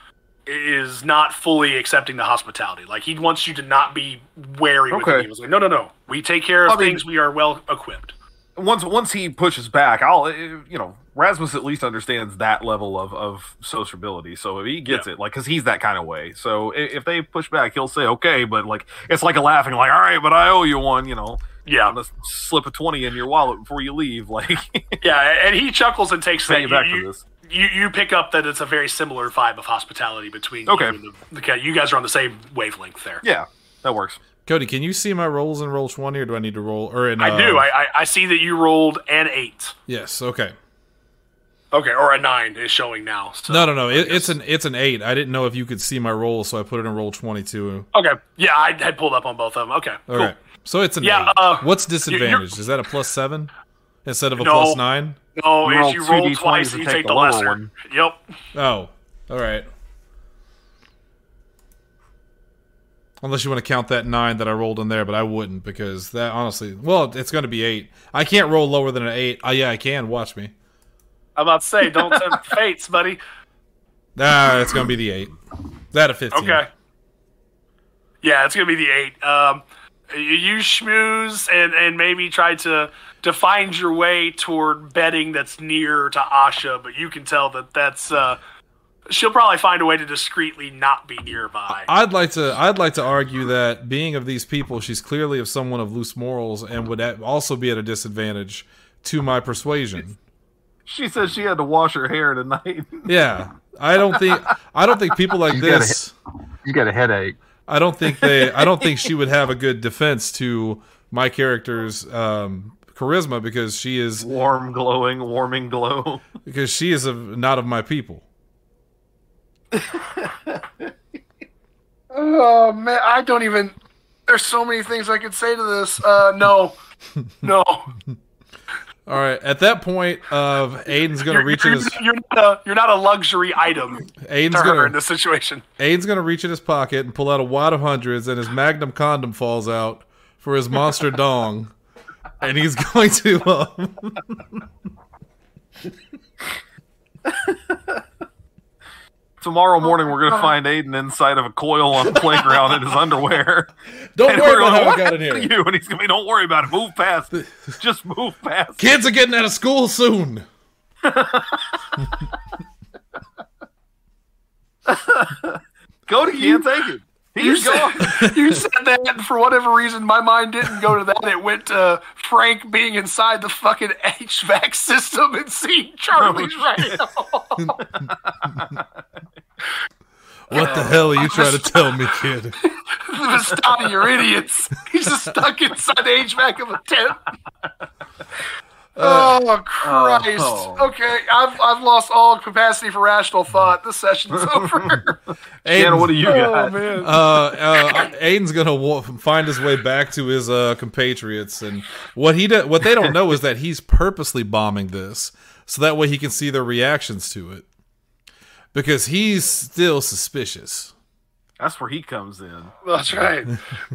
not fully accepting the hospitality. He wants you to not be wary with him. He was like, no, we take care of things. We are well equipped. Once he pushes back, Rasmus at least understands that level of sociability, so he gets it, because he's that kind of way. So if they push back, he'll say okay, but it's like a laughing, all right, but I owe you one, Yeah, I'm gonna slip a 20 in your wallet before you leave. Yeah, and he chuckles and takes that. Back for this. You pick up that it's a very similar vibe of hospitality between you and you guys are on the same wavelength there. Yeah, that works. Cody, can you see my rolls in roll 20, or do I need to roll? I do. I see that you rolled an 8. Yes. Okay. Okay, or a 9 is showing now. So no. It's an 8. I didn't know if you could see my roll, so I put it in roll 22. Okay. Yeah, I had pulled up on both of them. Okay. Cool. So it's an 8. What's disadvantage? Is that a +7 instead of a +9? No, if you roll twice, you take the lesser one. Yep. Oh, all right. Unless you want to count that 9 that I rolled in there, but I wouldn't, because that honestly, it's going to be 8. I can't roll lower than an 8. Yeah, I can. Watch me. I'm about to say, don't tempt fates, buddy. It's going to be the 8. That a 15. Okay. Yeah, it's going to be the 8. You schmooze and maybe try to find your way toward bedding that's near to Asha, but you can tell that's she'll probably find a way to discreetly not be nearby. I'd like to argue that being of these people, she's clearly of someone of loose morals and would also be at a disadvantage to my persuasion. She said she had to wash her hair tonight. Yeah, I don't think people like this. You got a headache. I don't think she would have a good defense to my character's charisma, because she is warming glow. Because she is not of my people. Oh man, I don't even. There's so many things I could say to this. No. All right. At that point, Aiden's gonna reach in his. You're not a luxury item. Aiden's to her gonna in this situation. Aiden's gonna reach in his pocket and pull out a wad of hundreds, and his Magnum condom falls out for his monster dong, and he's going to. Tomorrow morning, we're gonna find Aiden inside of a coil on the playground in his underwear. Don't worry about how what I got in happened here. to you? And he's gonna be, don't worry about it. Move past it. Just move past it. Kids are getting out of school soon. Cody can't take it. He's gone. You said that, and for whatever reason, my mind didn't go to that. It went to Frank being inside the fucking HVAC system and seeing Charlie's right now. What the hell are you trying to tell me, kid? Vistani, you're idiots. He's just stuck inside the HVAC of a tent. Oh Christ! Okay, I've lost all capacity for rational thought. This session's over. Aiden, what do you got? Man. Aiden's gonna find his way back to his compatriots, and what they don't know is that he's purposely bombing this, so that way he can see their reactions to it, because he's still suspicious. That's where he comes in. That's right.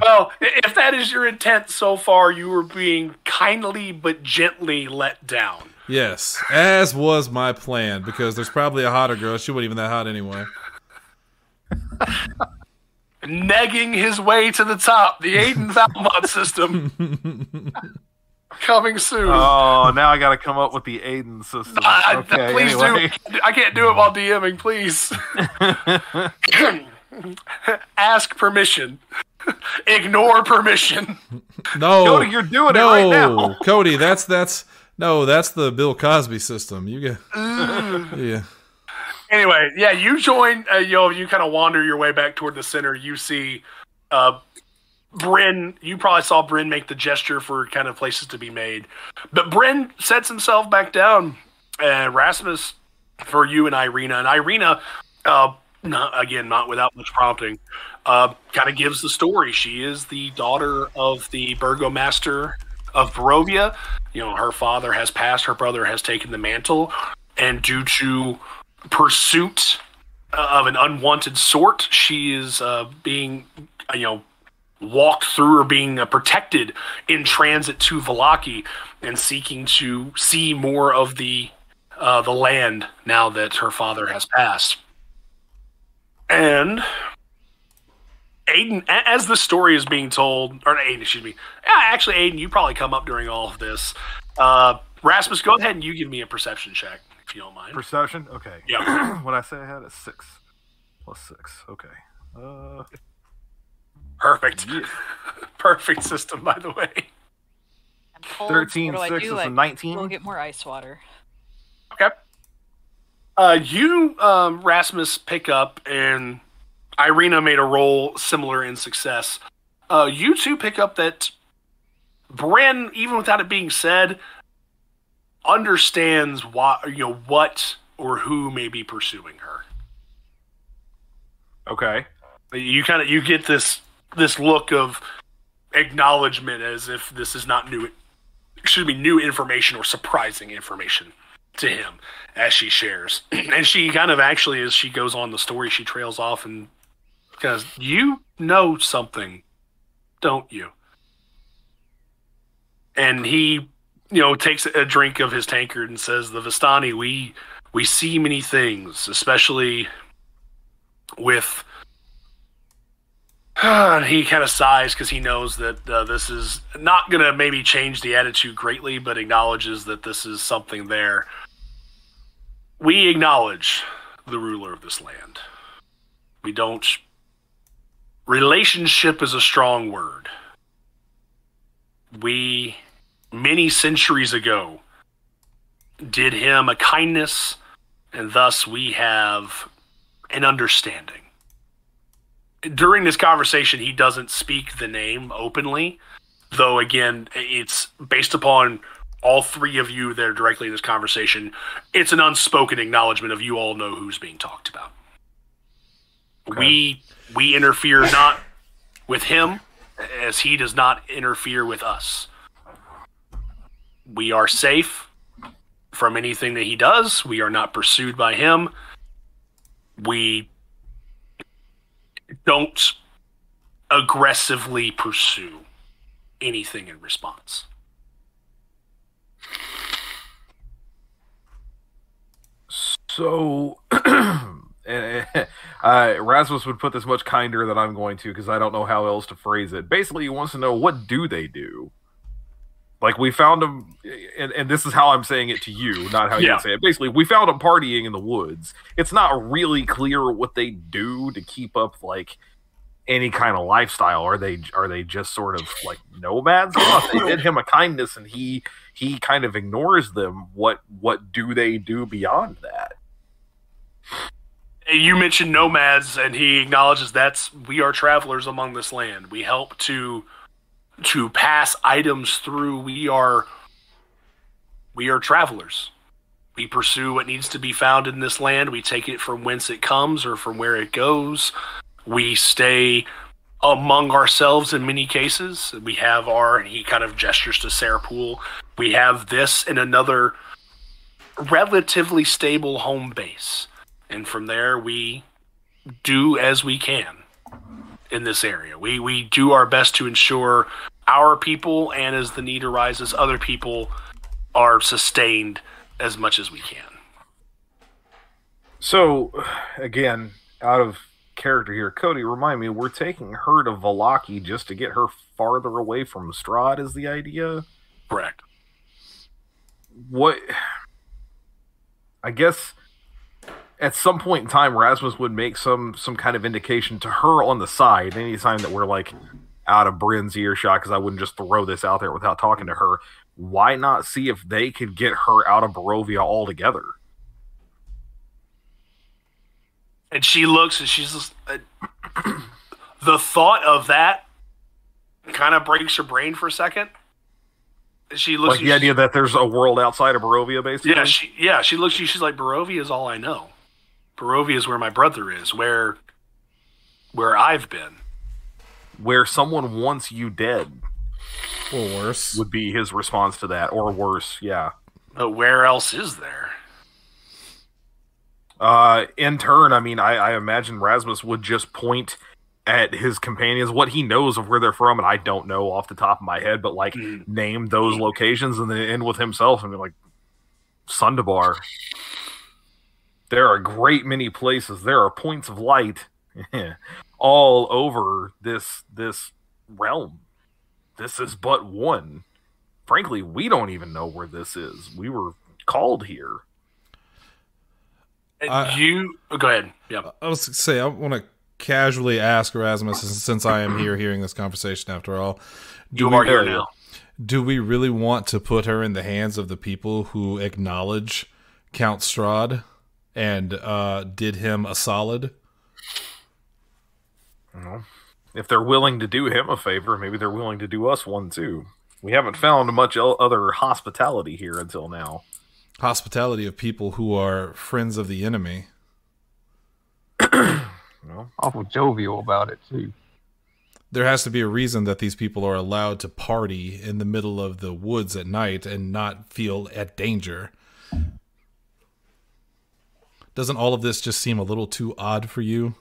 Well, if that is your intent so far, you were being kindly but gently let down. Yes, as was my plan, because there's probably a hotter girl. She wasn't even that hot anyway. Negging his way to the top, the Aiden Valmont system. Coming soon. Oh, now I got to come up with the Aiden system. Okay, please anyway. do. I can't do it while DMing, please. Ask permission. Ignore permission. No, Cody, you're doing it right now. Cody, that's the Bill Cosby system. You get, yeah. Anyway, yeah, you join. You kind of wander your way back toward the center. You see, Bryn. You probably saw Bryn make the gesture for kind of places to be made, but Bryn sets himself back down. And Rasmus, for you and Irina, not without much prompting, kind of gives the story. She is the daughter of the burgomaster of Barovia. You know, her father has passed, her brother has taken the mantle, and due to pursuit of an unwanted sort, she is being, walked through or being protected in transit to Vallaki and seeking to see more of the land now that her father has passed. And Aiden, as the story is being told, or Aiden, excuse me. Actually, Aiden, you probably come up during all of this. Rasmus, go ahead and you give me a perception check, if you don't mind. Perception? Okay. Yeah. What I say I had is 6 plus 6. Okay. Perfect. Yeah. Perfect system, by the way. 13, What do I 6 do? is a 19. We'll get more ice water. Okay. You, Rasmus, pick up, and Irina made a roll similar in success. You two pick up that Bryn, even without it being said, understands what or who may be pursuing her. Okay. You get this look of acknowledgement as if this is not new information or surprising information to him as she shares. And she kind of actually, as she goes on the story, she trails off and goes, "You know something, don't you?" And he, takes a drink of his tankard and says, "The Vistani, we see many things, especially with..." He kind of sighs because he knows that this is not going to maybe change the attitude greatly, but acknowledges that this is something there. "We acknowledge the ruler of this land. We don't... Relationship is a strong word. We, many centuries ago, did him a kindness, and thus we have an understanding." During this conversation, he doesn't speak the name openly, though, again, it's based upon all three of you that are directly in this conversation. It's an unspoken acknowledgement of you all know who's being talked about. Okay. We interfere not with him, as he does not interfere with us. We are safe from anything that he does. We are not pursued by him. We don't aggressively pursue anything in response. So, Rasmus would put this much kinder than I'm going to, because I don't know how else to phrase it. Basically, he wants to know, what do they do? Like, we found them, and this is how I'm saying it to you, not how you would say it. Basically, we found them partying in the woods. It's not really clear what they do to keep up, like, any kind of lifestyle. Are they just sort of like nomads? They did him a kindness, and he kind of ignores them. What do they do beyond that? You mentioned nomads, and he acknowledges we are travelers among this land. We help to pass items through. We are travelers. We pursue what needs to be found in this land. We take it from whence it comes or from where it goes. We stay among ourselves in many cases. We have and he kind of gestures to Sarahpool. We have this in another relatively stable home base. And from there, we do as we can in this area. We do our best to ensure our people, and as the need arises, other people are sustained as much as we can. So, again, out of character here, Cody, remind me, we're taking her to Vallaki just to get her farther away from Strahd, is the idea? Correct. What... I guess at some point in time, Rasmus would make some kind of indication to her on the side, anytime that we're, like, out of Bryn's earshot, because I wouldn't just throw this out there without talking to her. Why not see if they could get her out of Barovia altogether? And she looks, and she's just... the thought of that kind of breaks her brain for a second. She looks... Like the idea that there's a world outside of Barovia, basically? She looks at you, she's like, Barovia is all I know. Barovia is where my brother is, where I've been. Where someone wants you dead. Or worse. Would be his response to that. Or worse, yeah. But where else is there? In turn, I mean, I imagine Rasmus would just point at his companions, what he knows of where they're from, and I don't know off the top of my head, but, like, name those locations, and then end with himself, and be like, Sundabar. There are a great many places. There are points of light all over this realm. This is but one. Frankly, we don't even know where this is. We were called here. Go ahead. Yeah. I was going to say, I want to casually ask Erasmus, since I am here hearing this conversation after all. You are here now. Do we really want to put her in the hands of the people who acknowledge Count Strahd and did him a solid? Well, if they're willing to do him a favor, maybe they're willing to do us one too. We haven't found much other hospitality here until now. Hospitality of people who are friends of the enemy. Well, awful jovial about it too. There has to be a reason that these people are allowed to party in the middle of the woods at night and not feel at danger. Doesn't all of this just seem a little too odd for you?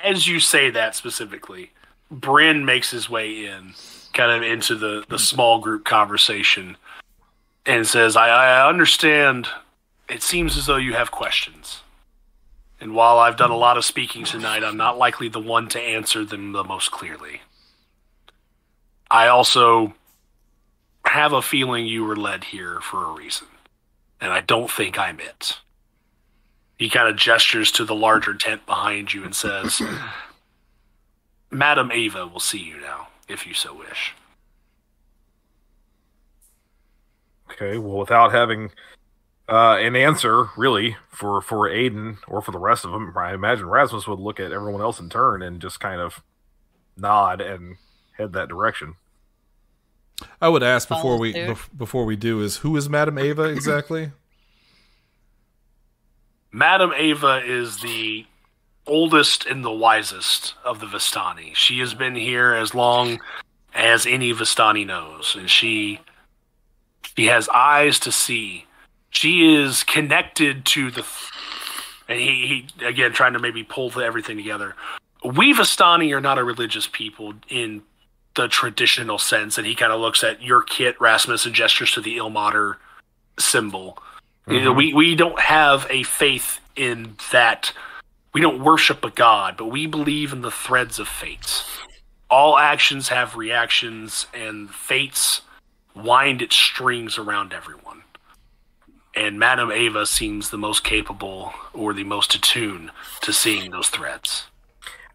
As you say that specifically, Bryn makes his way in, kind of into the small group conversation, and says, I understand. It seems as though you have questions. And while I've done a lot of speaking tonight, I'm not likely the one to answer them the most clearly. I also have a feeling you were led here for a reason, and I don't think I'm it. He kind of gestures to the larger tent behind you and says, Madam Ava will see you now, if you so wish. Okay, well, without having an answer, really, for Aiden or for the rest of them, I imagine Rasmus would look at everyone else in turn and just kind of nod and head that direction. I would ask before we do is, who is Madam Ava exactly? Madam Ava is the oldest and the wisest of the Vistani. She has been here as long as any Vistani knows, and she She has eyes to see. She is connected to the... And he again, trying to maybe pull everything together. We Vistani are not a religious people in the traditional sense, and he kind of looks at your kit, Rasmus, and gestures to the Ilmater symbol. Mm-hmm. We don't have a faith in that. We don't worship a god, but we believe in the threads of fates. All actions have reactions, and fates wind its strings around everyone. And Madame Ava seems the most capable or the most attuned to seeing those threads.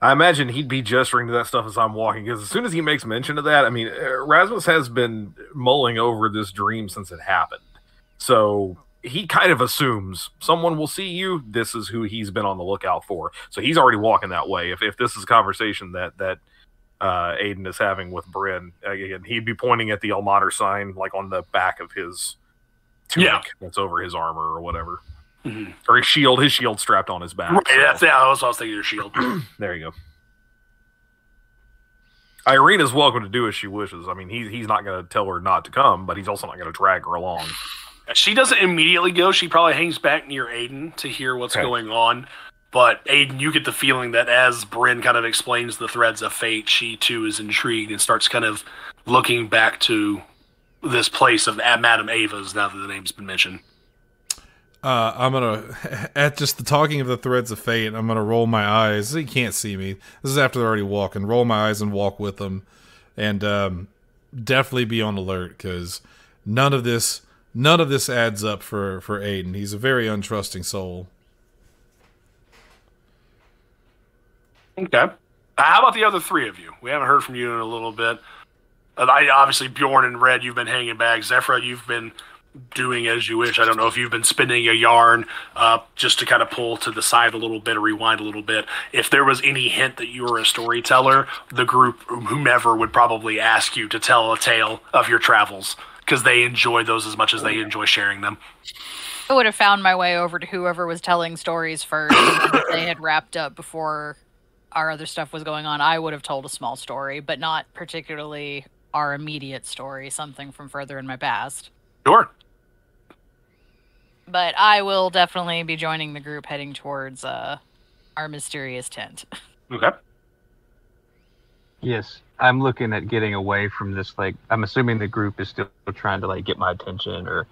I imagine he'd be gesturing to that stuff as I'm walking, because as soon as he makes mention of that, I mean, Rasmus has been mulling over this dream since it happened. So he kind of assumes someone will see you. This is who he's been on the lookout for. So he's already walking that way. If this is a conversation that Aiden is having with Bryn, again, he'd be pointing at the Ilmater sign, like on the back of his tunic that's over his armor or whatever. Mm-hmm. Or his shield strapped on his back. Right, so. That's what I was thinking, your shield. There you go. Irina's welcome to do as she wishes. I mean, he's not going to tell her not to come, but he's also not going to drag her along. She doesn't immediately go. She probably hangs back near Aiden to hear what's going on. But Aiden, you get the feeling that as Bryn kind of explains the threads of fate, she too is intrigued and starts kind of looking back to this place of Madame Ava's, now that the name's been mentioned. I'm gonna, at just the talking of the threads of fate, I'm gonna roll my eyes. He can't see me. This is after they're already walking. Roll my eyes and walk with them, and definitely be on alert, because none of this adds up for Aiden. He's a very untrusting soul. Okay. How about the other three of you? We haven't heard from you in a little bit. Obviously, Bjorn and Red, you've been hanging back. Zephyra, you've been doing as you wish. I don't know if you've been spinning a yarn just to kind of pull to the side a little bit or rewind a little bit. If there was any hint that you were a storyteller, the group, whomever, would probably ask you to tell a tale of your travels, because they enjoy those as much as they enjoy sharing them. I would have found my way over to whoever was telling stories first. If they had wrapped up before our other stuff was going on, I would have told a small story, but not particularly our immediate story, something from further in my past. Sure. But I will definitely be joining the group heading towards our mysterious tent. Okay. Yes, I'm looking at getting away from this. Like, I'm assuming the group is still trying to get my attention, or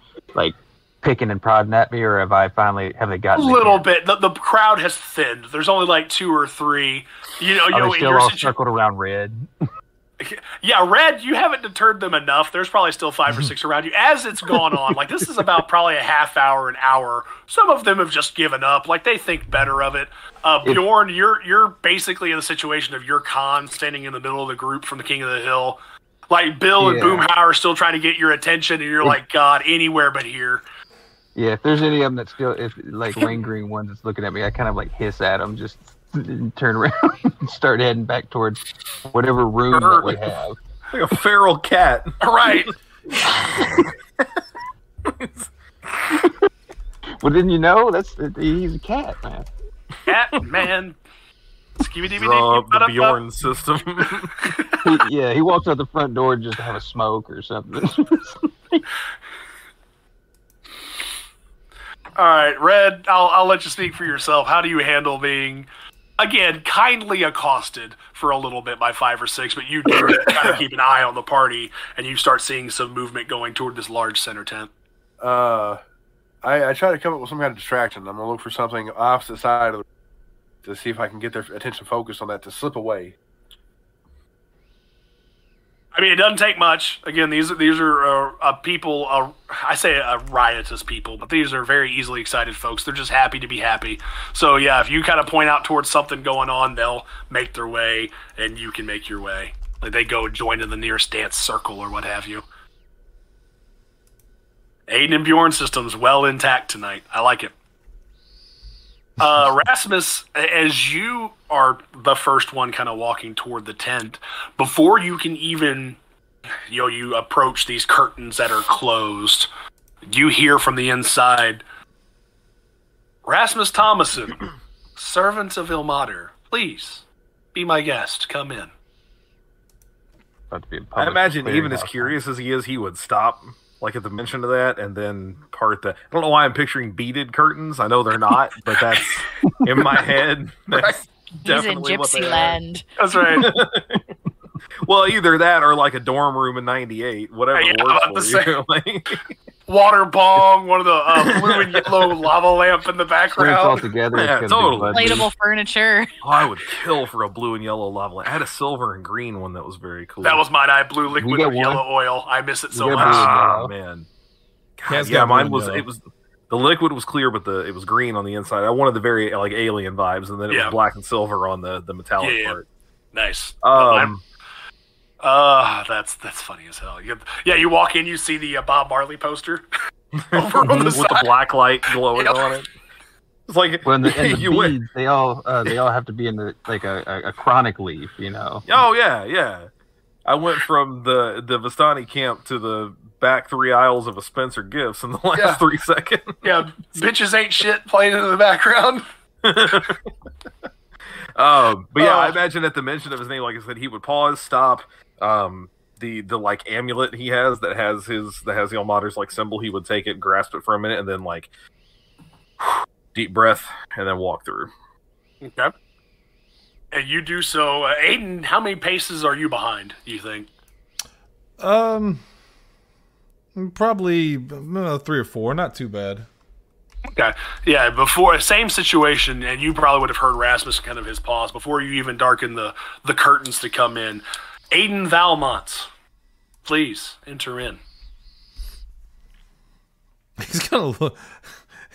picking and prodding at me, or have they gotten a little bit? The crowd has thinned. There's only 2 or 3. Are they still all circled around Red? Yeah, Red, you haven't deterred them enough. There's probably still 5 or 6 around you. As it's gone on, this is about probably a half hour, an hour. Some of them have just given up. They think better of it. Bjorn, you're basically in the situation of your Khan standing in the middle of the group from the King of the Hill. Bill and Boomhauer are still trying to get your attention, and you're God, anywhere but here. Yeah, if there's any of them that still, lingering ones that's looking at me, I kind of hiss at them, just turn around and start heading back towards whatever room that we have. Like a feral cat. Right. Well, didn't you know? He's a cat, man. Cat, man. Draw up the Bjorn system. He walks out the front door just to have a smoke or something. All right, Red, I'll let you speak for yourself. How do you handle being, again, kindly accosted for a little bit by 5 or 6, but you do kind of keep an eye on the party, and you start seeing some movement going toward this large center tent? I try to come up with some kind of distraction. I'm going to look for something opposite side of the to see if I can get their attention focused on that to slip away. I mean, it doesn't take much. Again, these are people. I say riotous people, but these are very easily excited folks. They're just happy to be happy. So yeah, if you kind of point out towards something going on, they'll make their way, and you can make your way. They go join in the nearest dance circle or what have you. Aiden and Bjorn systems well intact tonight. I like it. Rasmus, as you are the first one kind of walking toward the tent, before you can even, you approach these curtains that are closed, you hear from the inside, Rasmus Thomason, servant of Ilmater, please be my guest. Come in. I imagine even as curious as he is, he would stop like at the mention of that, and then part that I don't know why I'm picturing beaded curtains. I know they're not, but that's in my head. That's He's in definitely what Gypsy they are. Land. That's right. Well, either that or like a dorm room in '98, whatever Yeah, works about for you. Like, Water bong, one of the blue and yellow lava lamp in the When it's all background. together, Yeah, it's gonna totally. be bloody. Inflatable furniture. I would kill for a blue and yellow lava lamp. I had a silver and green one that was very cool. That was mine. I had blue liquid You got with yellow one? oil. I miss it so You got much. blue and ah yellow. man. Cat's Yeah, got mine blue was and it was the liquid was clear, but it was green on the inside. I wanted the very like alien vibes, and then it Yeah. was black and silver on the metallic Yeah. part. Nice. Um, That's funny as hell. You walk in, you see the Bob Marley poster over on the with the side. black light glowing Yep. on it. It's like Well, and the you went. beads, they all have to be in like a chronic leaf, you know. Oh yeah. I went from the Vistani camp to the back 3 aisles of a Spencer Gifts in the last Yeah. 3 seconds. Yeah, bitches ain't shit playing in the background. But yeah, I imagine at the mention of his name, like I said, he would pause, stop. The like amulet he has that has the Almater's like symbol, he would take it, grasp it for a minute, and then like deep breath, and then walk through. Okay. And you do so. Aiden, how many paces are you behind, you think? Probably 3 or 4. Not too bad. Okay. Yeah, before, same situation, and you probably would have heard Rasmus kind of his pause before you even darken the curtains to come in. Aiden Valmont, please enter in. He's gonna look.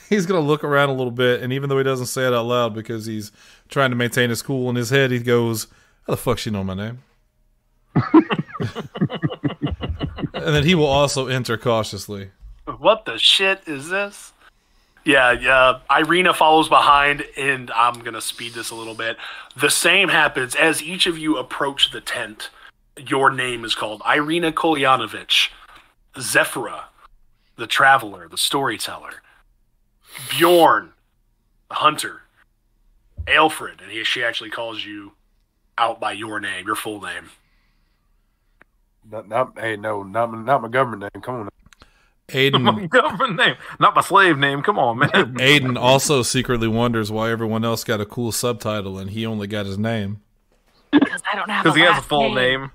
He's gonna look around a little bit, and even though he doesn't say it out loud because he's trying to maintain his cool in his head, he goes, "How the fuck she know my name?" And then he will also enter cautiously. What the shit is this? Yeah. Irina follows behind, and I'm going to speed this a little bit. The same happens as each of you approach the tent. Your name is called Irina Kolyanovich, Zephyra, the traveler, the storyteller, Bjorn, the hunter, Alfred, and she actually calls you out by your name, your full name. Not my government name. Come on. Aiden, My government name, not my slave name. Come on, man. Aiden also secretly wonders why everyone else got a cool subtitle and he only got his name. Because I don't have Because he has a last full name.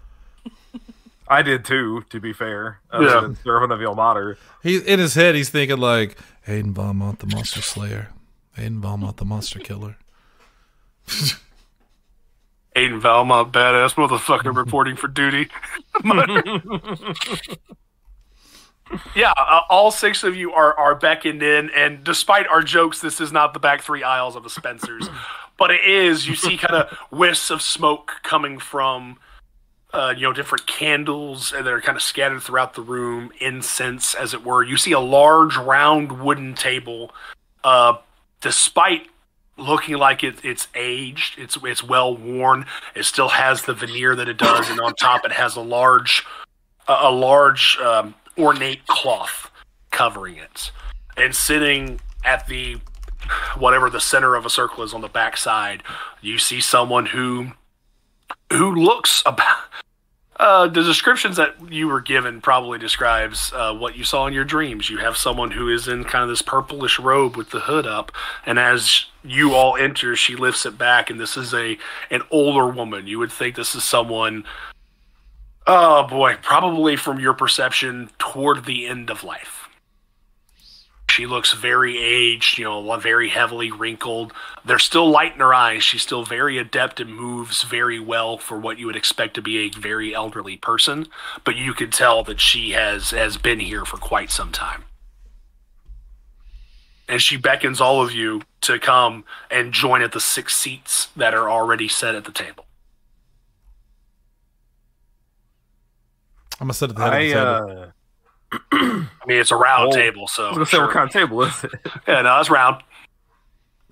I did too, to be fair. Other Yeah. than Servant of Ilmater. He in his head he's thinking like Aiden Valmont the Monster Slayer, Aiden Valmont the Monster Killer. Aiden Valmont, badass motherfucker reporting for duty. Yeah, all 6 of you are beckoned in, and despite our jokes, this is not the back 3 aisles of a Spencer's, but it is. You see kind of wisps of smoke coming from, different candles that are kind of scattered throughout the room, incense, as it were. You see a large, round wooden table. Despite looking like it's aged, it's well worn. It still has the veneer that it does, and on top it has a large ornate cloth covering it. And sitting at the whatever the center of a circle is on the back side, you see someone who looks about. The descriptions that you were given probably describes what you saw in your dreams. You have someone who is in kind of this purplish robe with the hood up, and as you all enter, she lifts it back, and this is an older woman. You would think this is someone, oh boy, probably from your perception toward the end of life. She looks very aged, very heavily wrinkled. There's still light in her eyes. She's still very adept and moves very well for what you would expect to be a very elderly person. But you can tell that she has been here for quite some time. And she beckons all of you to come and join at the 6 seats that are already set at the table. I'm gonna sit at the head of the table. I mean, it's a round Oh, table, so I was gonna say, sure. what kind of table is it? Yeah, no, it's round.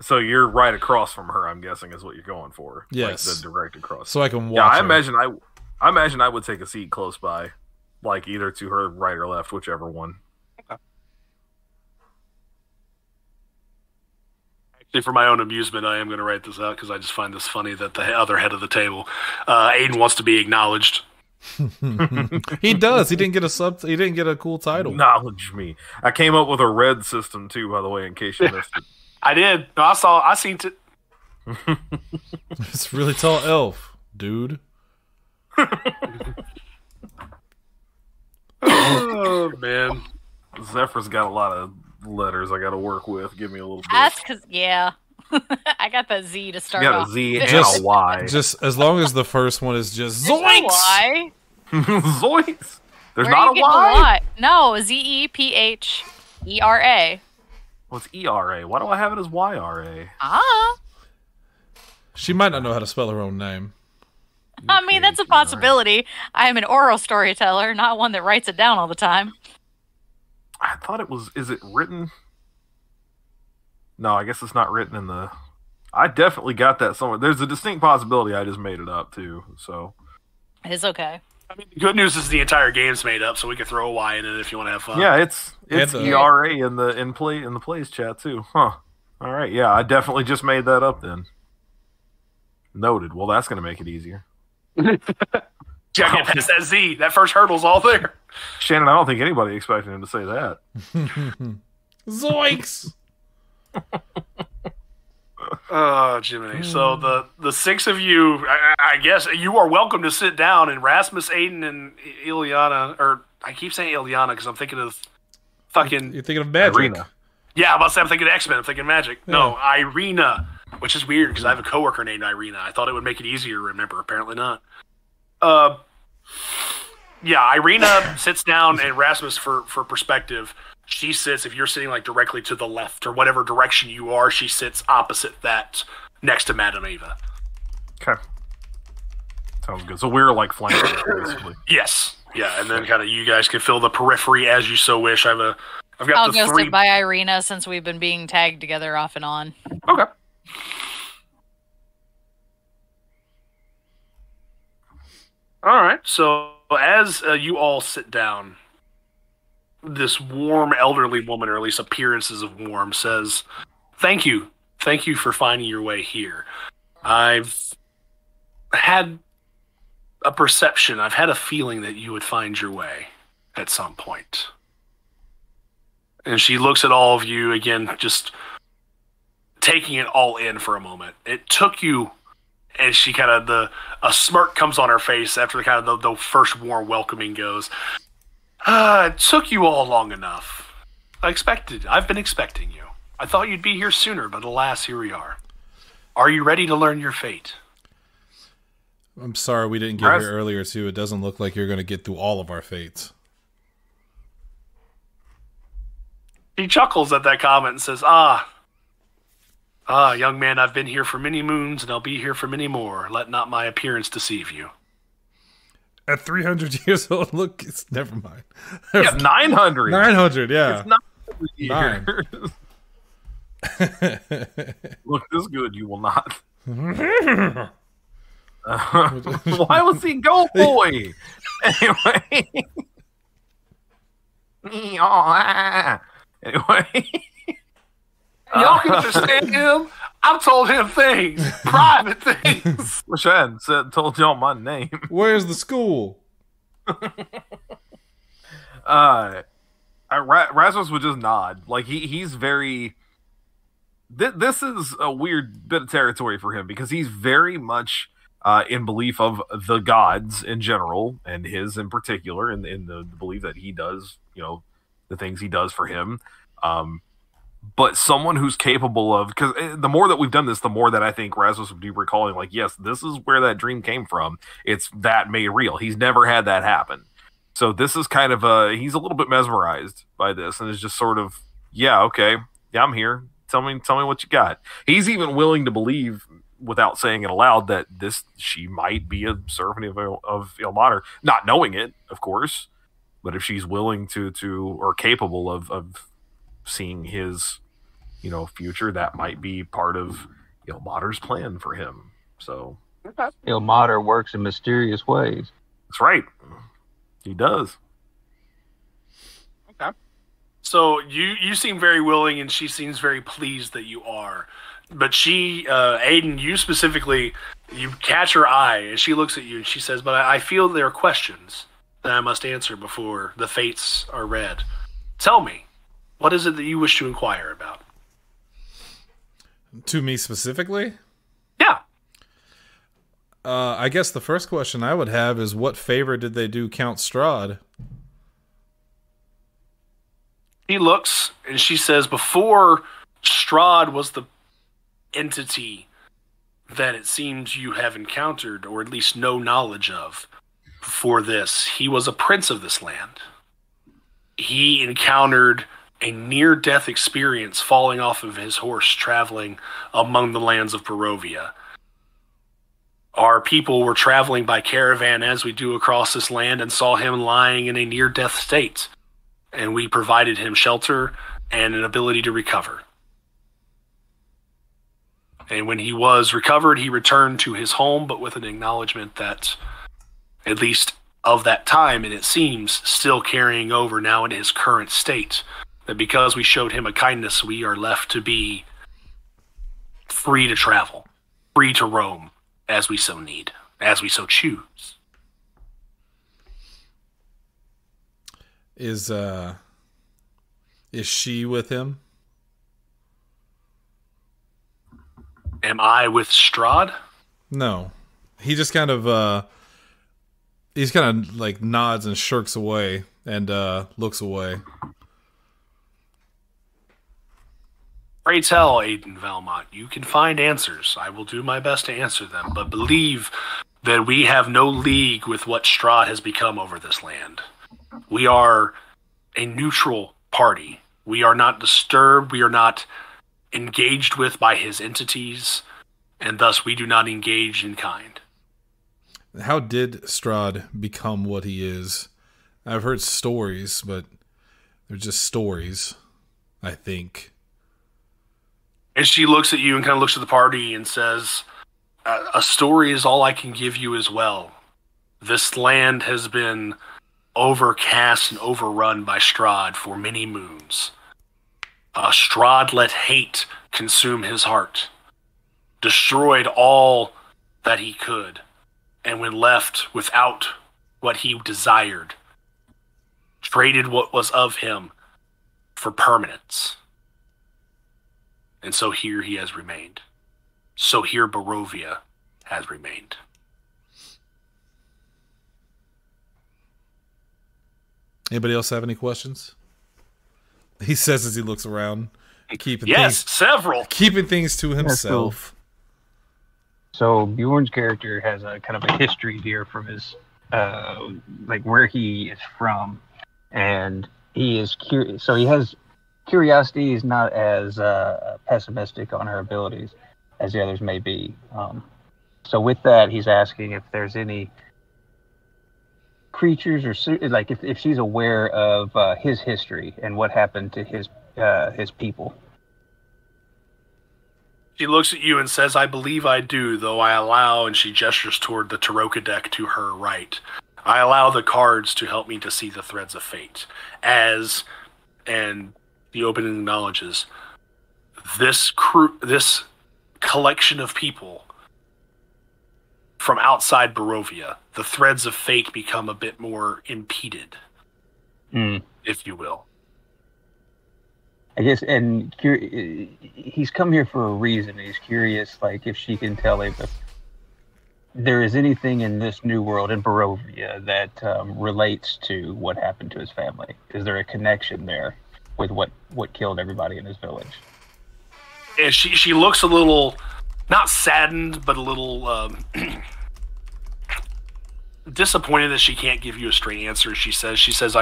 So you're right across from her, I'm guessing, is what you're going for. Yes. Like the direct across. So I can watch. Yeah, I her. imagine I would take a seat close by, like either to her right or left, whichever one. Actually, for my own amusement, I am going to write this out because I just find this funny that the other head of the table, Aiden, wants to be acknowledged. He does. He didn't get a He didn't get a cool title. Acknowledge me. I came up with a red system too, by the way, in case you missed it. I did. No, I seen it. It's a really tall elf, dude. Oh man, Zephyr's got a lot of letters I got to work with. Give me a little bit. That's because, yeah. I got the Z to start You got off. a Z and Just- a Y. Just as long as the first one is just There's no zoinks. Y. Zoinks. There's Where are not you a getting Y. No, ZEPHERA. What's ERA? Why do I have it as YRA? Ah. She might not know how to spell her own name. I mean, that's a possibility. I am an oral storyteller, not one that writes it down all the time. I thought it was. Is it written? No, I guess it's not written in the. I definitely got that somewhere. There's a distinct possibility I just made it up too. So It's okay. I mean, the good news is the entire game's made up, so we can throw a Y in it if you want to have fun. yeah, it's And the- ERA in the plays chat too. Huh. All right. Yeah, I definitely just made that up then. Noted. Well, that's going to make it easier. Gotta get past that Z. That first hurdle's all there. Shannon, I don't think anybody expected him to say that. Zoinks! Oh, Jiminy. So the six of you, I guess you are welcome to sit down. And Rasmus, Aiden, and Ileana, or I keep saying Ileana because I'm thinking of fucking. You're thinking of magic. Irina. Yeah, I'm about to say I'm thinking X-Men. I'm thinking Magic. No, Irina, which is weird because I have a coworker named Irina. I thought it would make it easier to remember. Apparently not. Yeah, Irina sits down, and Rasmus, for perspective, she sits, if you're sitting like directly to the left or whatever direction you are, she sits opposite that next to Madame Eva. Okay. Sounds good. So we're like flanking, basically. Yes. Yeah, and then kind of you guys can fill the periphery as you so wish. I've got I'll the go three. sit by Irina since we've been being tagged together off and on. Okay. All right. So as you all sit down, this warm elderly woman, or at least appearances of warm, says, "Thank you. Thank you for finding your way here. I've had a perception, I've had a feeling that you would find your way at some point." And she looks at all of you again, just taking it all in for a moment. It took you, and she kind of, a smirk comes on her face after the kind of the first warm welcoming goes. It took you all long enough. I've been expecting you. I thought you'd be here sooner, but alas, here we are. Are you ready to learn your fate? I'm sorry we didn't get here earlier, too. It doesn't look like you're going to get through all of our fates. She chuckles at that comment and says, young man, I've been here for many moons, and I'll be here for many more. Let not my appearance deceive you. At 300 years old, look, never mind. It's 900. 900, yeah. It's not Nine. Look this good, you will not. Why was he go boy? Anyway. Anyway. Y'all can understand him? I've told him things, private things. Wish I hadn't told y'all my name. Where's the school? Rasmus would just nod. Like he's very. This is a weird bit of territory for him because he's very much in belief of the gods in general and his in particular, in the belief that he does, the things he does for him. But someone who's capable of, because the more that we've done this, the more that I think Rasmus would be recalling, like, yes, this is where that dream came from. It's that made real. He's never had that happen. So this is kind of he's a little bit mesmerized by this and is just sort of, yeah, okay, yeah, I'm here. Tell me what you got. He's even willing to believe, without saying it aloud, that she might be a servant of Ilmater, not knowing it, of course, but if she's willing to or capable of seeing his, future, that might be part of Ilmater's plan for him. So Ilmater works in mysterious ways. that's right. He does. Okay. So you seem very willing, and she seems very pleased that you are. But she, Aiden, you specifically, you catch her eye, and she looks at you, and she says, "But I feel there are questions that I must answer before the fates are read. Tell me, what is it that you wish to inquire about?" To me specifically? Yeah. I guess the first question I would have is, what favor did they do Count Strahd? She looks, and she says, before Strahd was the entity that it seems you have encountered, or at least no knowledge of, before this, he was a prince of this land. He encountered a near-death experience falling off of his horse traveling among the lands of Barovia. Our people were traveling by caravan as we do across this land and saw him lying in a near-death state, and we provided him shelter and an ability to recover. And when he was recovered, he returned to his home, but with an acknowledgement that, at least of that time, and it seems still carrying over now in his current state, that because we showed him a kindness, we are left to be free to travel, free to roam, as we so need, as we so choose. Is she with him? Am I with Strahd? No. He just kind of like nods and shirks away and looks away. Pray tell, Aiden Valmont, you can find answers. I will do my best to answer them, but believe that we have no league with what Strahd has become over this land. We are a neutral party. We are not disturbed. We are not engaged with by his entities, and thus we do not engage in kind. How did Strahd become what he is? I've heard stories, but they're just stories, I think. And she looks at you and kind of looks at the party and says, a story is all I can give you as well. This land has been overcast and overrun by Strahd for many moons. Strahd let hate consume his heart, destroyed all that he could, and when left without what he desired, traded what was of him for permanence. And so here he has remained. So here Barovia has remained. Anybody else have any questions? He says as he looks around, keeping several. Keeping things to himself. So Bjorn's character has a kind of a history here from his, like where he is from, and he is curious. So he has curiosity. He's not as pessimistic on her abilities as the others may be. So with that, he's asking if there's any creatures or like if she's aware of his history and what happened to his people. She looks at you and says, I believe I do, though I allow, and she gestures toward the Taroka deck to her right. I allow the cards to help me to see the threads of fate. As, and the opening acknowledges, this collection of people from outside Barovia, the threads of fate become a bit more impeded, if you will. I guess, and he's come here for a reason. He's curious, like, if she can tell him if there is anything in this new world, in Barovia, that relates to what happened to his family. Is there a connection there with what killed everybody in his village? And she looks a little, not saddened, but a little disappointed that she can't give you a straight answer. She says,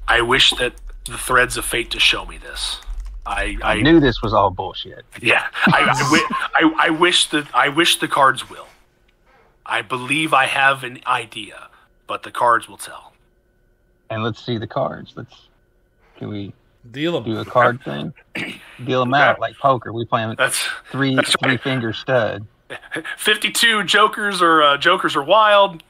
I wish that the threads of fate to show me this. I knew this was all bullshit. Yeah, I wish the cards will. I believe I have an idea, but the cards will tell. And let's see the cards. Can we deal them? Do a card thing? Deal them out like poker. We play three finger stud. 52 jokers are wild.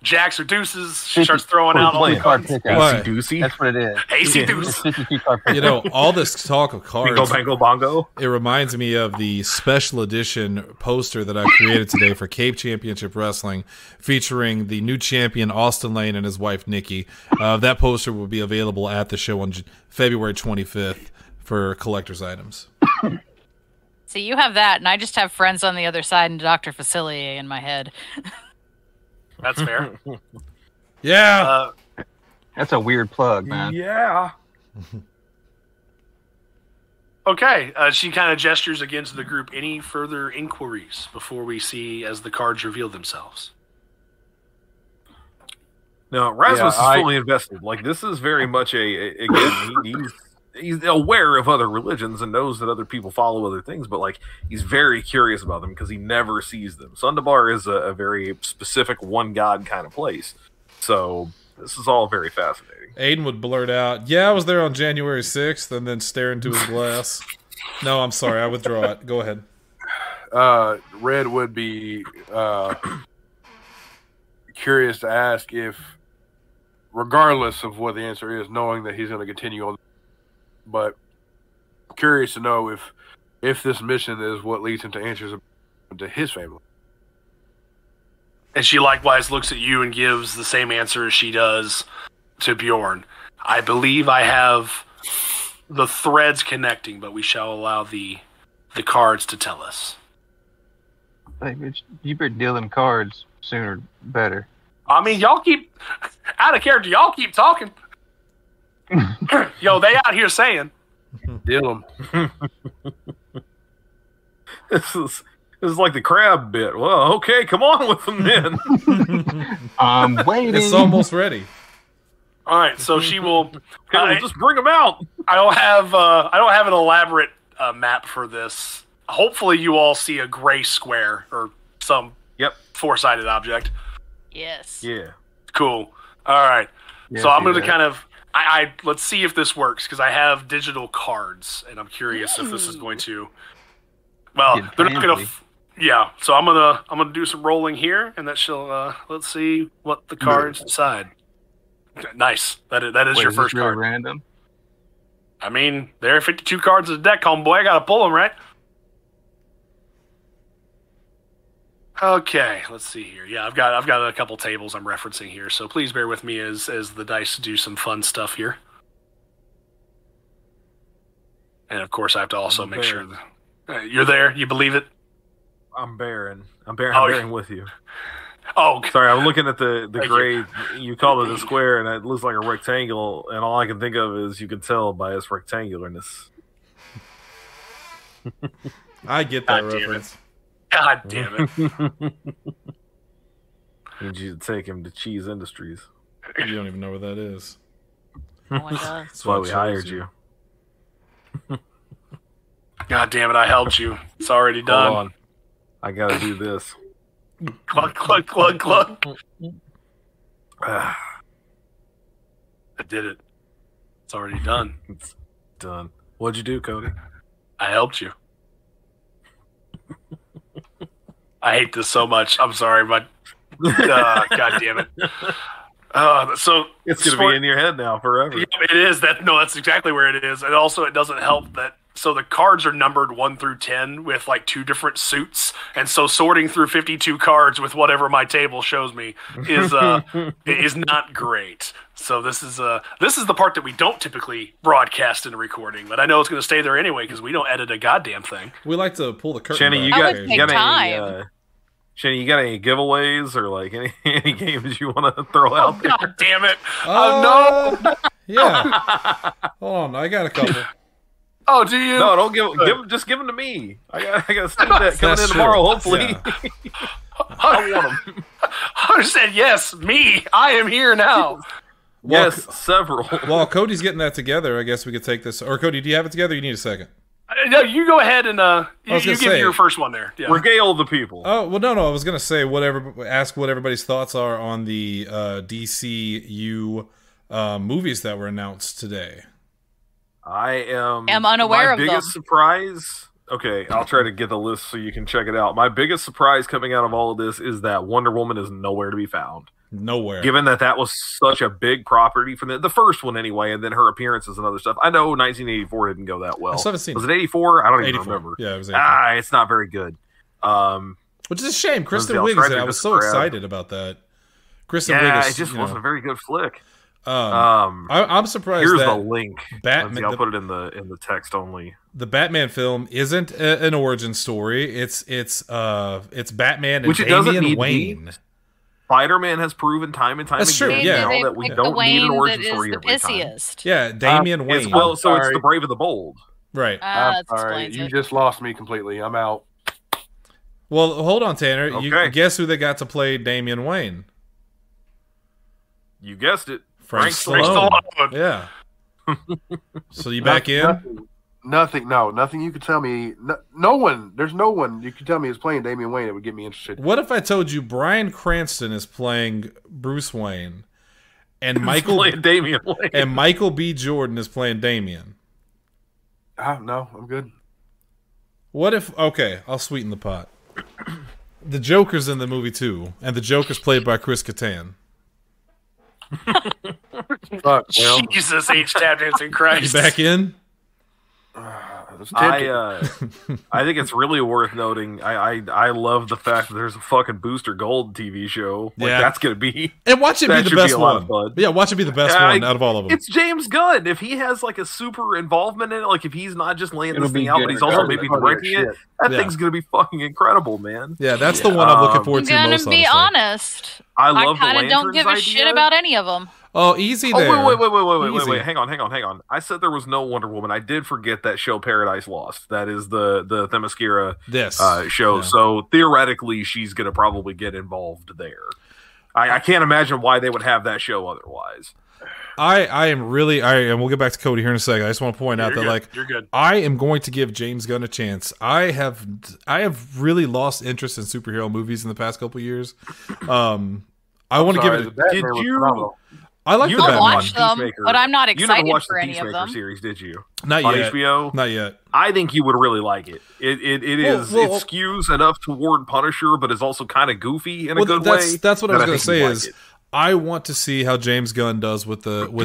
jacks or deuces. She starts throwing out all the card cards. What? Deucey. That's what it is. AC It's deuce. 52 card pick. You know, all this talk of cards, Bingo, bango, bongo. it reminds me of the special edition poster that I created today for Cape Championship Wrestling, featuring the new champion Austin Lane and his wife Nikki. That poster will be available at the show on February 25th for collector's items. See, you have that, and I just have Friends on the Other Side and Dr. Facilier in my head. That's fair. Yeah. That's a weird plug, man. Yeah. Okay. She kind of gestures again to the group. Any further inquiries before we see as the cards reveal themselves? No, Rasmus Yeah, is fully invested. Like, this is very much again, he's aware of other religions and knows that other people follow other things, but like he's very curious about them because he never sees them. Sundabar is a very specific one god kind of place, so this is all very fascinating. Aiden would blurt out, "Yeah, I was there on January 6th," and then stare into his glass. No, I'm sorry, I withdraw it. Go ahead. Red would be curious to ask if, regardless of what the answer is, knowing that he's going to continue on, but curious to know if this mission is what leads him to answers to his family. And she likewise looks at you and gives the same answer as she does to Bjorn. I believe I have the threads connecting, but we shall allow the cards to tell us. Like, you better deal them cards sooner better. I mean, y'all keep out of character. Y'all keep talking. Yo, they out here saying, Deal him. This is like the crab bit. Well, okay, come on with them then. I'm waiting. It's almost ready. all right, so she will. Just bring them out. I don't have an elaborate map for this. Hopefully, you all see a gray square or some four-sided object. Yes. Yeah. Cool. All right. Yeah, So I'm see going to that. kind of. I let's see if this works because I have digital cards and I'm curious if this is going to. Well, Get they're not going to. fancy. Yeah. So I'm gonna do some rolling here, and that shall. Let's see what the cards decide. Okay, nice. That is Wait, your is first this really card. random? I mean, there are 52 cards in the deck, homeboy. I gotta pull them, right? Okay, let's see here. Yeah, I've got a couple tables I'm referencing here, so please bear with me as the dice do some fun stuff here. And of course, I have to also make sure that you're there. You believe it? I'm bearing with you. Oh, Sorry, I'm looking at the Thank gray. You called it a square, and it looks like a rectangle. And all I can think of is you can tell by its rectangularness. I get that God damn it. reference. God damn it! Need you to take him to Cheese Industries. You don't even know what that is. No one does. That's why we hired you. God damn it! I helped you. It's already Hold done. on. I gotta do this. Cluck, cluck, cluck, cluck. I did it. It's already done. It's done. What'd you do, Cody? I helped you. I hate this so much. I'm sorry, but God damn it. So It's gonna be in your head now forever. Yeah, it is. That's exactly where it is. And also, it doesn't help that. So the cards are numbered 1 through 10 with like 2 different suits, and so sorting through 52 cards with whatever my table shows me is not great. So this is the part that we don't typically broadcast in a recording, but I know it's going to stay there anyway because we don't edit a goddamn thing. We like to pull the curtain Shanny, you back. That got would you take got any? time. Shanny, you got any giveaways or like any games you want to throw out there? God damn it! Oh no! Yeah. Hold on, I got a couple. Oh, do you? No, don't just give them to me. I got Steam Deck coming in tomorrow. Hopefully, Yeah. I want them. I said yes. Me. I am here now. Yes, several. While Cody's getting that together, I guess we could take this. Or Cody, do you have it together? You need a second. No, you go ahead and you give say- your first one there. Yeah. Regale the people. Oh well, no. I was gonna say ask what everybody's thoughts are on the DCU movies that were announced today. I am unaware my of them. biggest surprise. Okay, I'll try to get the list so you can check it out. My biggest surprise coming out of all of this is that Wonder Woman is nowhere to be found. Nowhere. Given that was such a big property for the first one anyway, and then her appearances and other stuff. I know 1984 didn't go that well. I still haven't seen Was it 84? I don't even 84. remember. Yeah, it was 84. It's not very good. Which is a shame. Kristen Lindsay Wiig is Elstrad I was so Strahd. excited about that. Kristen Wiig is, it just wasn't a very good flick. I'm surprised Here's that the link. Batman. I'll put it in the text only. The Batman film isn't an origin story. It's Batman and Which it doesn't Damian need to be. Wayne. Spider-Man has proven time and time That's again true, yeah. They that we picked don't the need an Wayne origin that story is the every time. pissiest. Yeah, Damian Wayne. It's sorry. the brave and the bold. Right. I'm That sorry. explains You it. just lost me completely. I'm out. Well, hold on, Tanner. You Okay. guess who they got to play Damian Wayne? You guessed it. Frank Stallone. Stallone. Yeah. So you back in? Nothing you could tell me. No one. There's no one you could tell me is playing Damian Wayne that would get me interested. What if I told you Bryan Cranston is playing Bruce Wayne, and Playing Damian Wayne. and Michael B. Jordan is playing Damian? No, I'm good. What if? Okay, I'll sweeten the pot. The Joker's in the movie too, and the Joker's played by Chris Kattan. Fuck, well, Jesus H. Tap Dancing You Christ. back in? it's tempting. I think it's really worth noting. I love the fact that there's a fucking Booster Gold TV show. Like, Yeah. that's gonna be. And watch it That be the should be best a lot one. of fun. Yeah, watch it be the best Yeah, one out of all of them. It's James Gunn. If he has like a super involvement in it, like if he's not just laying It'll this thing be out, good but he's also regardless. maybe Oh, directing yeah, it, shit. that Yeah. thing's gonna be fucking incredible, man. Yeah, that's the one I'm looking forward I'm to gonna most. be honestly. honest. I I love kind the of don't Lanterns give a idea. shit about any of them. Oh, easy Oh, there. wait. Easy. Hang on. I said there was no Wonder Woman. I did forget that show Paradise Lost. That is the Themyscira This show. Yeah. So theoretically, she's going to probably get involved there. I can't imagine why they would have that show otherwise. I am really, and we'll get back to Cody here in a second. I just want to point out You're that, good. like, You're good. I am going to give James Gunn a chance. I have really lost interest in superhero movies in the past couple years. I want to give it. Did you? I like You the I'll never Batman. watch them, Peacemaker. but I'm not You never excited watched for the any of Peacemaker them. series, did you? Not On yet. HBO? Not yet. I think you would really like it. It skews enough toward Punisher, but is also kind of goofy in a good way. That's what I was that going think to say you'd is like it. I want to see how James Gunn does with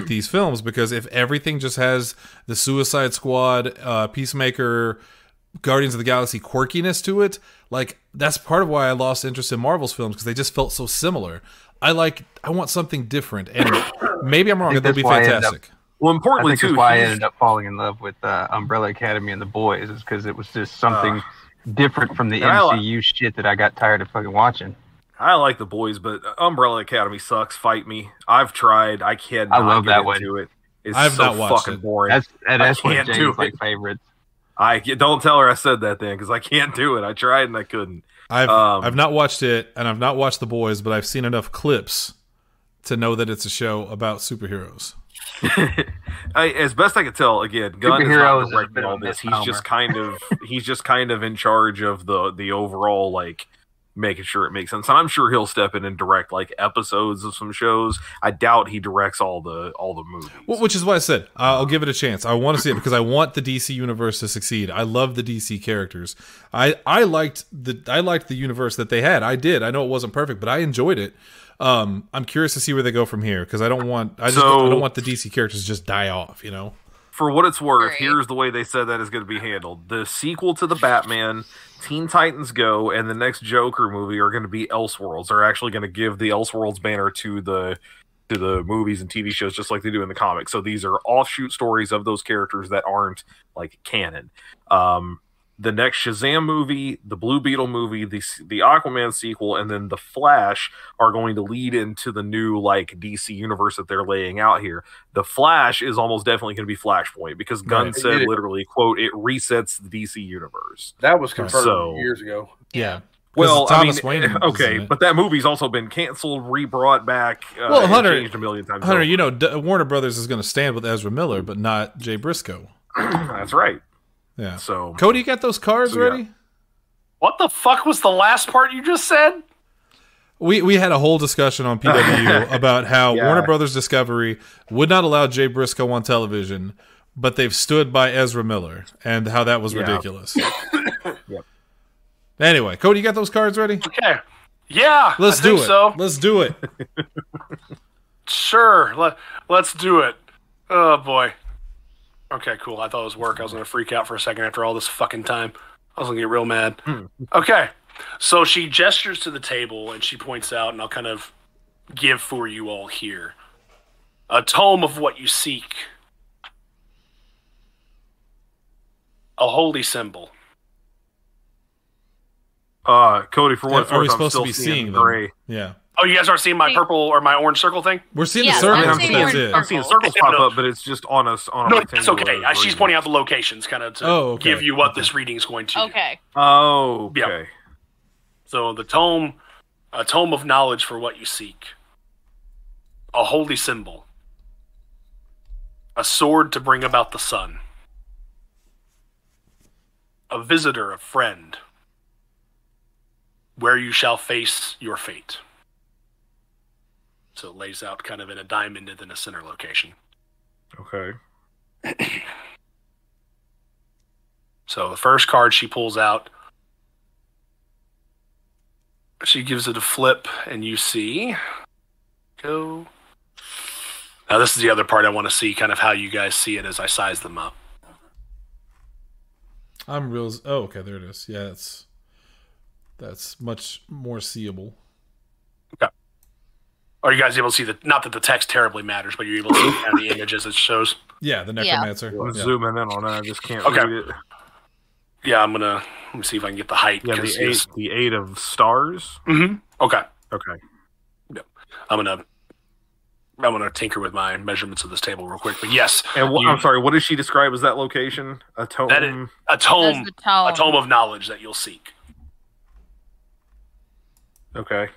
these films, because if everything just has the Suicide Squad, Peacemaker, Guardians of the Galaxy quirkiness to it, like, that's part of why I lost interest in Marvel's films, because they just felt so similar. I want something different, and maybe I'm wrong. It'll be fantastic. Well, I importantly think too, that's why I he's- ended up falling in love with Umbrella Academy and The Boys, is because it was just something different from the and I MCU shit that I got tired of fucking watching. I like The Boys, but Umbrella Academy sucks. Fight me. I've tried. I can't. I love that one. into it. It's I've so not watched fucking it. boring. That's one can't of do James' like it. favorites. Don't tell her I said that then, because I can't do it. I tried and I couldn't. I've not watched it, and I've not watched The Boys, but I've seen enough clips to know that it's a show about superheroes. As best I can tell, again, Gunn is Superheroes is not a directing bit all of a this. misnomer. He's just kind of in charge of the overall, like, making sure it makes sense. And I'm sure he'll step in and direct like episodes of some shows. I doubt he directs all the movies. Well, which is why I said I'll give it a chance. I want to see it because I want the DC universe to succeed. I love the DC characters. I liked the universe that they had. I did. I know it wasn't perfect, but I enjoyed it. I'm curious to see where they go from here because I don't want the DC characters to just die off. You know. For what it's worth, Right. here's the way they said that is going to be handled. The sequel to the Batman, Teen Titans Go, and the next Joker movie are going to be Elseworlds. They're actually going to give the Elseworlds banner to the movies and TV shows just like they do in the comics. So these are offshoot stories of those characters that aren't like canon. The next Shazam movie, the Blue Beetle movie, the Aquaman sequel, and then the Flash are going to lead into the new like DC universe that they're laying out here. The Flash is almost definitely going to be Flashpoint because Gunn Right. said literally, quote, it resets the DC universe. That was confirmed So- years ago. Yeah. Well, I mean, Thomas Wayne was in okay, it. but that movie's also been canceled, rebrought back, Well, and Hunter- changed a million times. Hunter, over. you know, Warner Brothers is going to stand with Ezra Miller, but not Jay Briscoe. That's right. Yeah. So Cody, you got those cards So, yeah. ready? What the fuck was the last part you just said? We had a whole discussion on PWU about how Yeah. Warner Brothers Discovery would not allow Jay Briscoe on television, but they've stood by Ezra Miller and how that was Yeah. ridiculous. Yep. Anyway, Cody, you got those cards ready? Okay. Yeah, Let's I do think it. so. Let's do it. Sure, let's do it. Oh boy. Okay, cool. I thought it was work. I was gonna freak out for a second after all this fucking time. I was gonna get real mad. Okay, so she gestures to the table and she points out, and I'll kind of give for you all here a tome of what you seek, a holy symbol. Cody, for what it's Are we worth, I'm supposed to still be seeing seeing them? gray. Yeah. Oh, you guys aren't seeing my purple or my orange circle thing? We're seeing Yeah, the circle. I'm I'm seeing seeing, orange it. I'm seeing circles pop up, but it's just on us on a No, rectangular. it's okay. She's radius. pointing out the locations, kind of to Okay. give you what this reading is going to do. Okay. Oh, okay. Yeah. So the tome, a tome of knowledge for what you seek, a holy symbol, a sword to bring about the sun, a visitor, a friend, where you shall face your fate. So it lays out kind of in a diamond and then a center location. Okay. So the first card she pulls out, she gives it a flip, and you see. Go. Now this is the other part I want to see, kind of how you guys see it as I size them up. I'm real. Oh, okay. There it is. Yeah, that's much more seeable. Okay. Are you guys able to see the? Not that the text terribly matters, but you're able to see kind of the image as it shows. Yeah, the necromancer. I'm Yeah. zooming in on it. I just can't Okay. read it. Yeah, let me see if I can get the height. Yeah, the eight of stars. Mm-hmm. Okay. Okay. I'm gonna tinker with my measurements of this table real quick. But yes, And I'm sorry. What does she describe as that location? A tome. that is a tome, That's the tome. a tome of knowledge that you'll seek. Okay.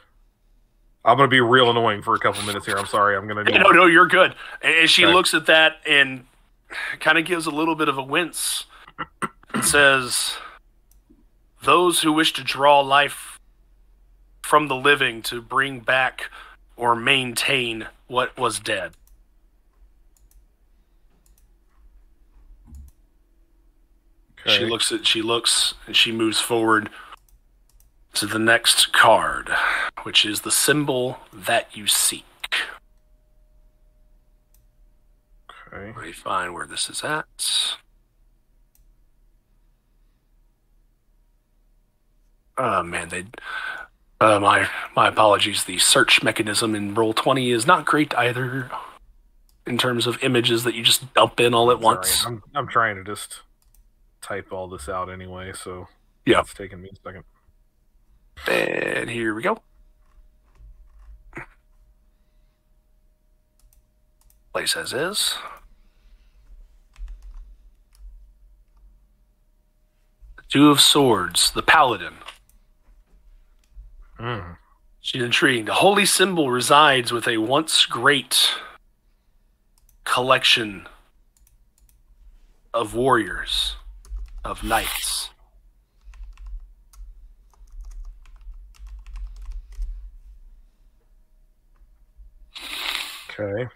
I'm gonna be real annoying for a couple minutes here. I'm sorry. I'm gonna. No, you're good. And she Okay. looks at that and kind of gives a little bit of a wince and says, "Those who wish to draw life from the living to bring back or maintain what was dead." Okay. She looks, and she moves forward to the next card, which is the symbol that you seek. Okay. Let me find where this is at. Oh man, my apologies. The search mechanism in Roll20 is not great either, in terms of images that you just dump in all at once. Sorry, I'm trying to just type all this out anyway, so Yeah. it's taking me a second. And here we go. Place as is. The Two of Swords, the Paladin. She's intriguing. The holy symbol resides with a once great collection of warriors, of knights. Okay.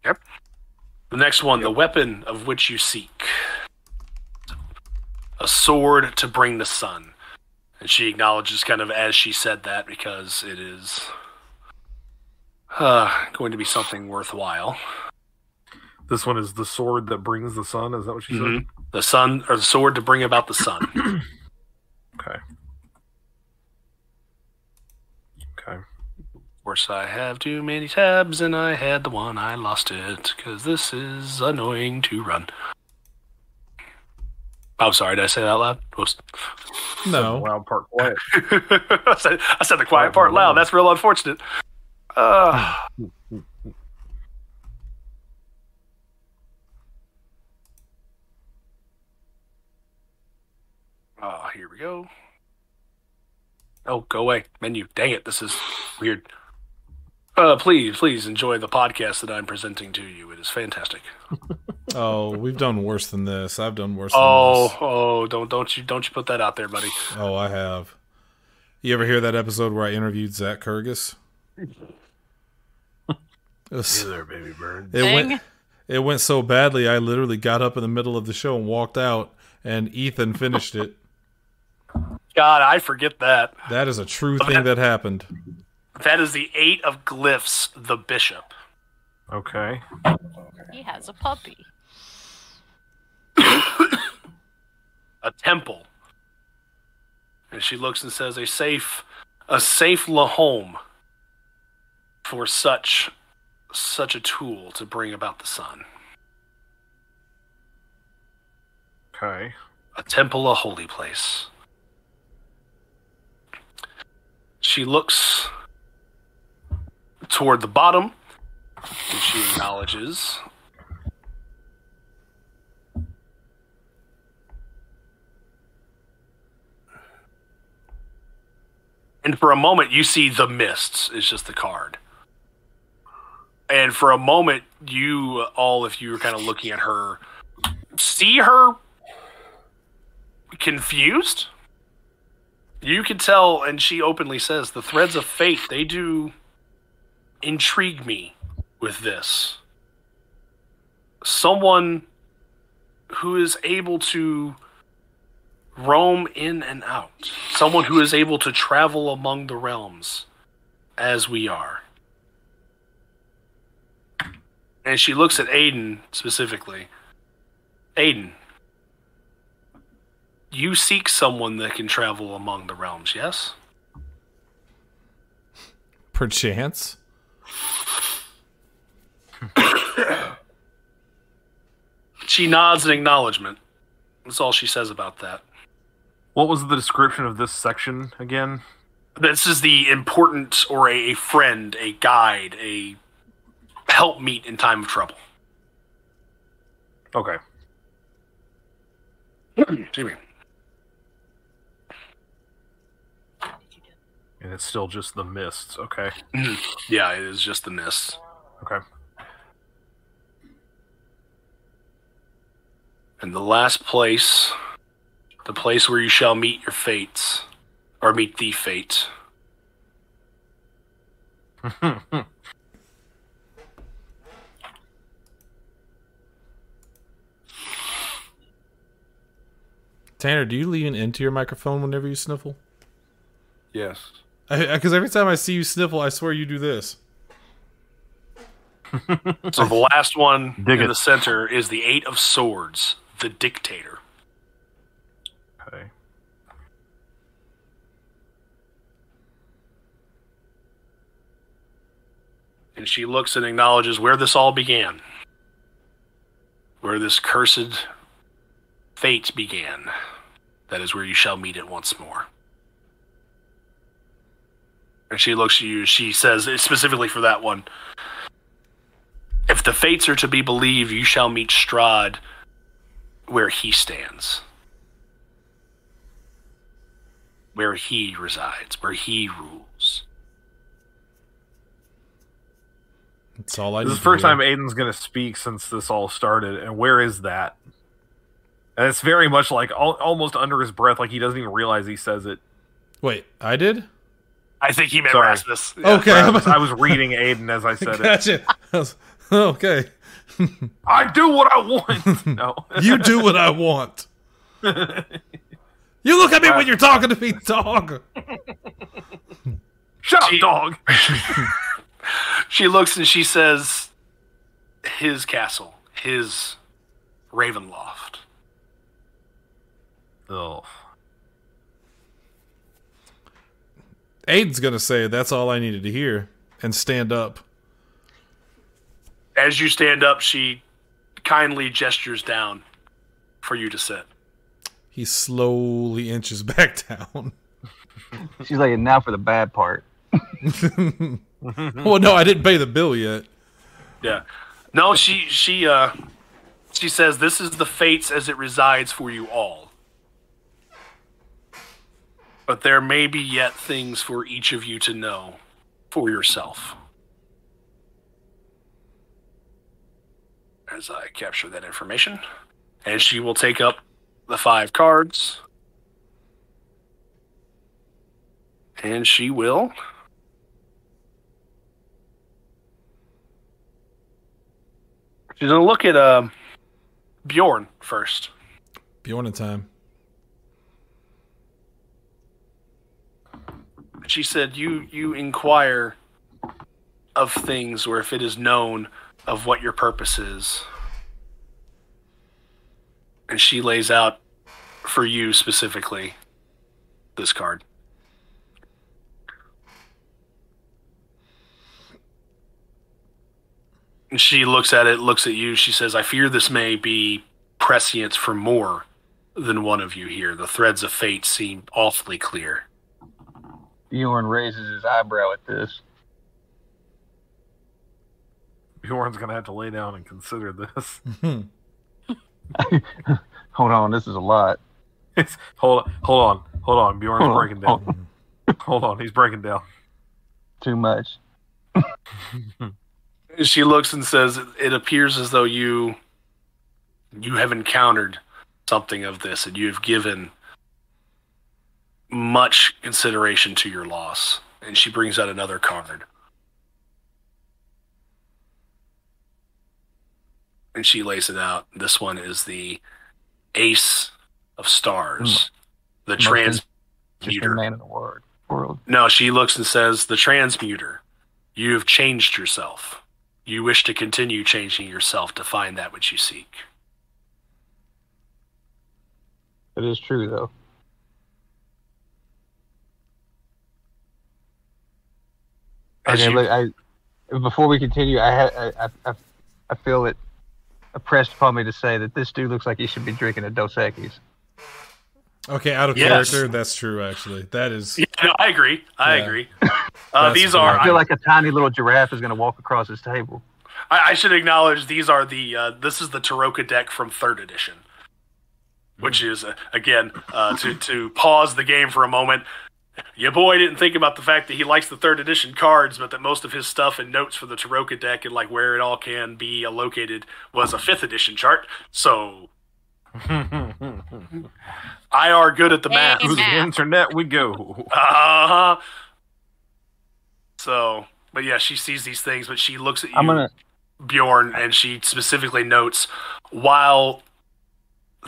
Yep. The next one, the weapon of which you seek. A sword to bring the sun. And she acknowledges kind of as she said that because it is going to be something worthwhile. This one is the sword that brings the sun. Is that what you said? The sun, or the sword to bring about the sun. Okay. Okay. Of course, I have too many tabs, and I had the one, I lost it, because this is annoying to run. I'm sorry, did I say that out loud? Oops. No. Loud part quiet. I said the quiet part loud. That's real unfortunate. Here we go. Oh, go away. Menu. Dang it, this is weird. Please enjoy the podcast that I'm presenting to you. It is fantastic. Oh, we've done worse than this. I've done worse than this. Oh, don't you put that out there, buddy. Oh, I have. You ever hear that episode where I interviewed Zach Kurgis? Hey there, baby bird. It went so badly, I literally got up in the middle of the show and walked out and Ethan finished it. God, I forget that. That is a true thing that happened. That is the 8 of Glyphs, the Bishop. Okay. He has a puppy. A temple. And she looks and says, a safe home for such a tool to bring about the sun. Okay. A temple, a holy place. She looks toward the bottom, and she acknowledges. And for a moment, you see the mists is just the card. And for a moment, you all, if you were kind of looking at her, see her confused. You can tell, and she openly says, the threads of fate, they do intrigue me with this. Someone who is able to roam in and out. Someone who is able to travel among the realms as we are. And she looks at Aiden specifically. Aiden, you seek someone that can travel among the realms, yes? Perchance. She nods in acknowledgement. That's all she says about that. What was the description of this section again? This is the important, or a friend, a guide, a helpmeet in time of trouble. Okay. Excuse me. And it's still just the mists, okay. Yeah, it is just the mists. Okay. And the last place, the place where you shall meet your fates, or meet the fate. Tanner, do you lean into your microphone whenever you sniffle? Yes. Because every time I see you sniffle, I swear you do this. So the last one Dig in it. the center is the 8 of Swords, the Dictator. Okay. And she looks and acknowledges where this all began. Where this cursed fate began. That is where you shall meet it once more. And she looks at you, she says, specifically for that one, if the fates are to be believed, you shall meet Strahd where he stands. Where he resides, where he rules. That's all I This need is the first to hear. time Aiden's going to speak since this all started, and where is that? And it's very much like almost under his breath, like he doesn't even realize he says it. Wait, I did? I think he meant Sorry. Rasmus. Yeah. Okay. I was reading Aiden as I said it. Gotcha. Okay. I do what I want. No. You do what I want. You look at me when you're talking to me, dog. Shut up, dog. She looks and she says, his castle, his Ravenloft. Oh. Aiden's going to say that's all I needed to hear and stand up. As you stand up, she kindly gestures down for you to sit. He slowly inches back down. She's like, now for the bad part. Well, no, I didn't pay the bill yet. Yeah. No, she says this is the fates as it resides for you all. But there may be yet things for each of you to know for yourself. As I capture that information. And she will take up the 5 cards. And she will... She's going to look at Bjorn first. Bjorn in time. She said, you inquire of things, or if it is known of what your purpose is. And she lays out for you specifically this card. And she looks at it, looks at you. She says, I fear this may be prescient for more than one of you here. The threads of fate seem awfully clear. Bjorn raises his eyebrow at this. Bjorn's going to have to lay down and consider this. Hold on, this is a lot. Hold on. Bjorn's breaking down. Hold on, he's breaking down. Too much. She looks and says, it appears as though you have encountered something of this, and you have given much consideration to your loss. And she brings out another card. And she lays it out. This one is the Ace of Stars. The Transmuter. Man in the world. No, she looks and says, the Transmuter. You have changed yourself. You wish to continue changing yourself to find that which you seek. It is true, though. Okay, look. Before we continue, I feel it impressed upon me to say that this dude looks like he should be drinking a Dos Equis. Okay, out of character, that's true. Actually, that is. Yeah, no, I agree. I agree. These are. I feel like a tiny little giraffe is going to walk across his table. I should acknowledge these are the. This is the Taroka deck from 3rd edition, which is again to pause the game for a moment. Your boy didn't think about the fact that he likes the 3rd edition cards, but that most of his stuff and notes for the Taroka deck and like where it all can be located was a 5th edition chart. So I are good at the math. Through the internet we go. So, but yeah, she sees these things, but she looks at you, Bjorn, and she specifically notes, while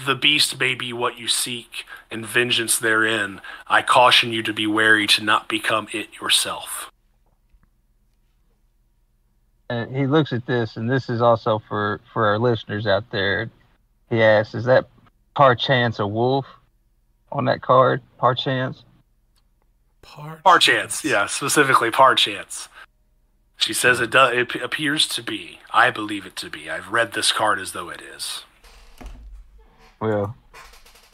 the beast may be what you seek and vengeance therein, I caution you to be wary to not become it yourself. And he looks at this, and this is also for our listeners out there. He asks, is that perchance a wolf on that card? Perchance? Perchance, yeah, specifically perchance. She says it does. It appears to be. I believe it to be. I've read this card as though it is. Well,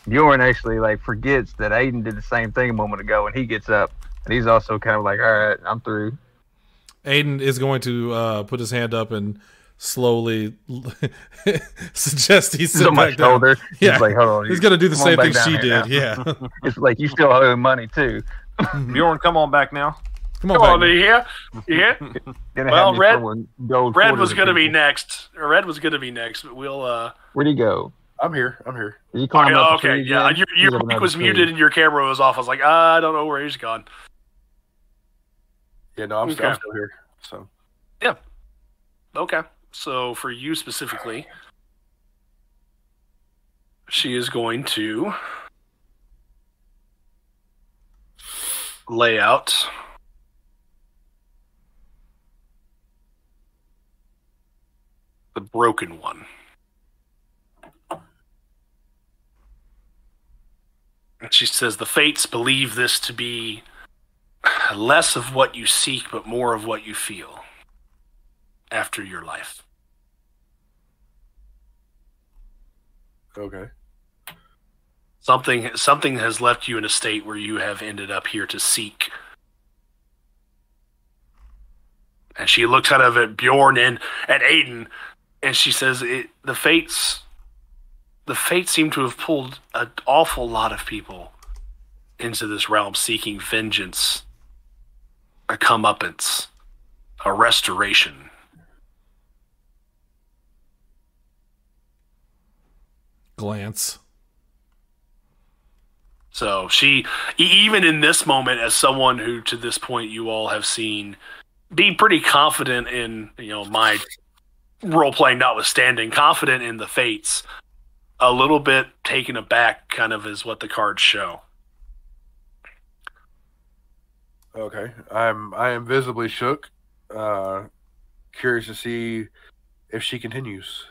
Bjorn actually forgets that Aiden did the same thing a moment ago, and he gets up, and he's also kind of like, all right, I'm through. Aiden is going to put his hand up and slowly suggest he sit on my back down. shoulder. Yeah, he's like, hold on. He's going to do the same thing she did. Now. Yeah. It's like, you still owe him money, too. Bjorn, come on back now. Come on, are you here? You here? Well, Red was going to be next. Red was going to be next, but we'll... Where'd he go? I'm here. You climb up the okay, tree yeah. again? Your mic was muted and your camera was off. I was like, I don't know where he's gone. Yeah, no, I'm still here. So. Yeah. Okay. So for you specifically, she is going to lay out the broken one. She says, the fates believe this to be less of what you seek, but more of what you feel after your life. Okay. Something has left you in a state where you have ended up here to seek. And she looks out of it, Bjorn and at Aiden, and she says, the fates seem to have pulled an awful lot of people into this realm seeking vengeance, a comeuppance, a restoration. Glance. So she, even in this moment, as someone who to this point you all have seen be pretty confident in, my role-playing notwithstanding, confident in the fates, a little bit taken aback, kind of is what the cards show. Okay, I am visibly shook. Curious to see if she continues.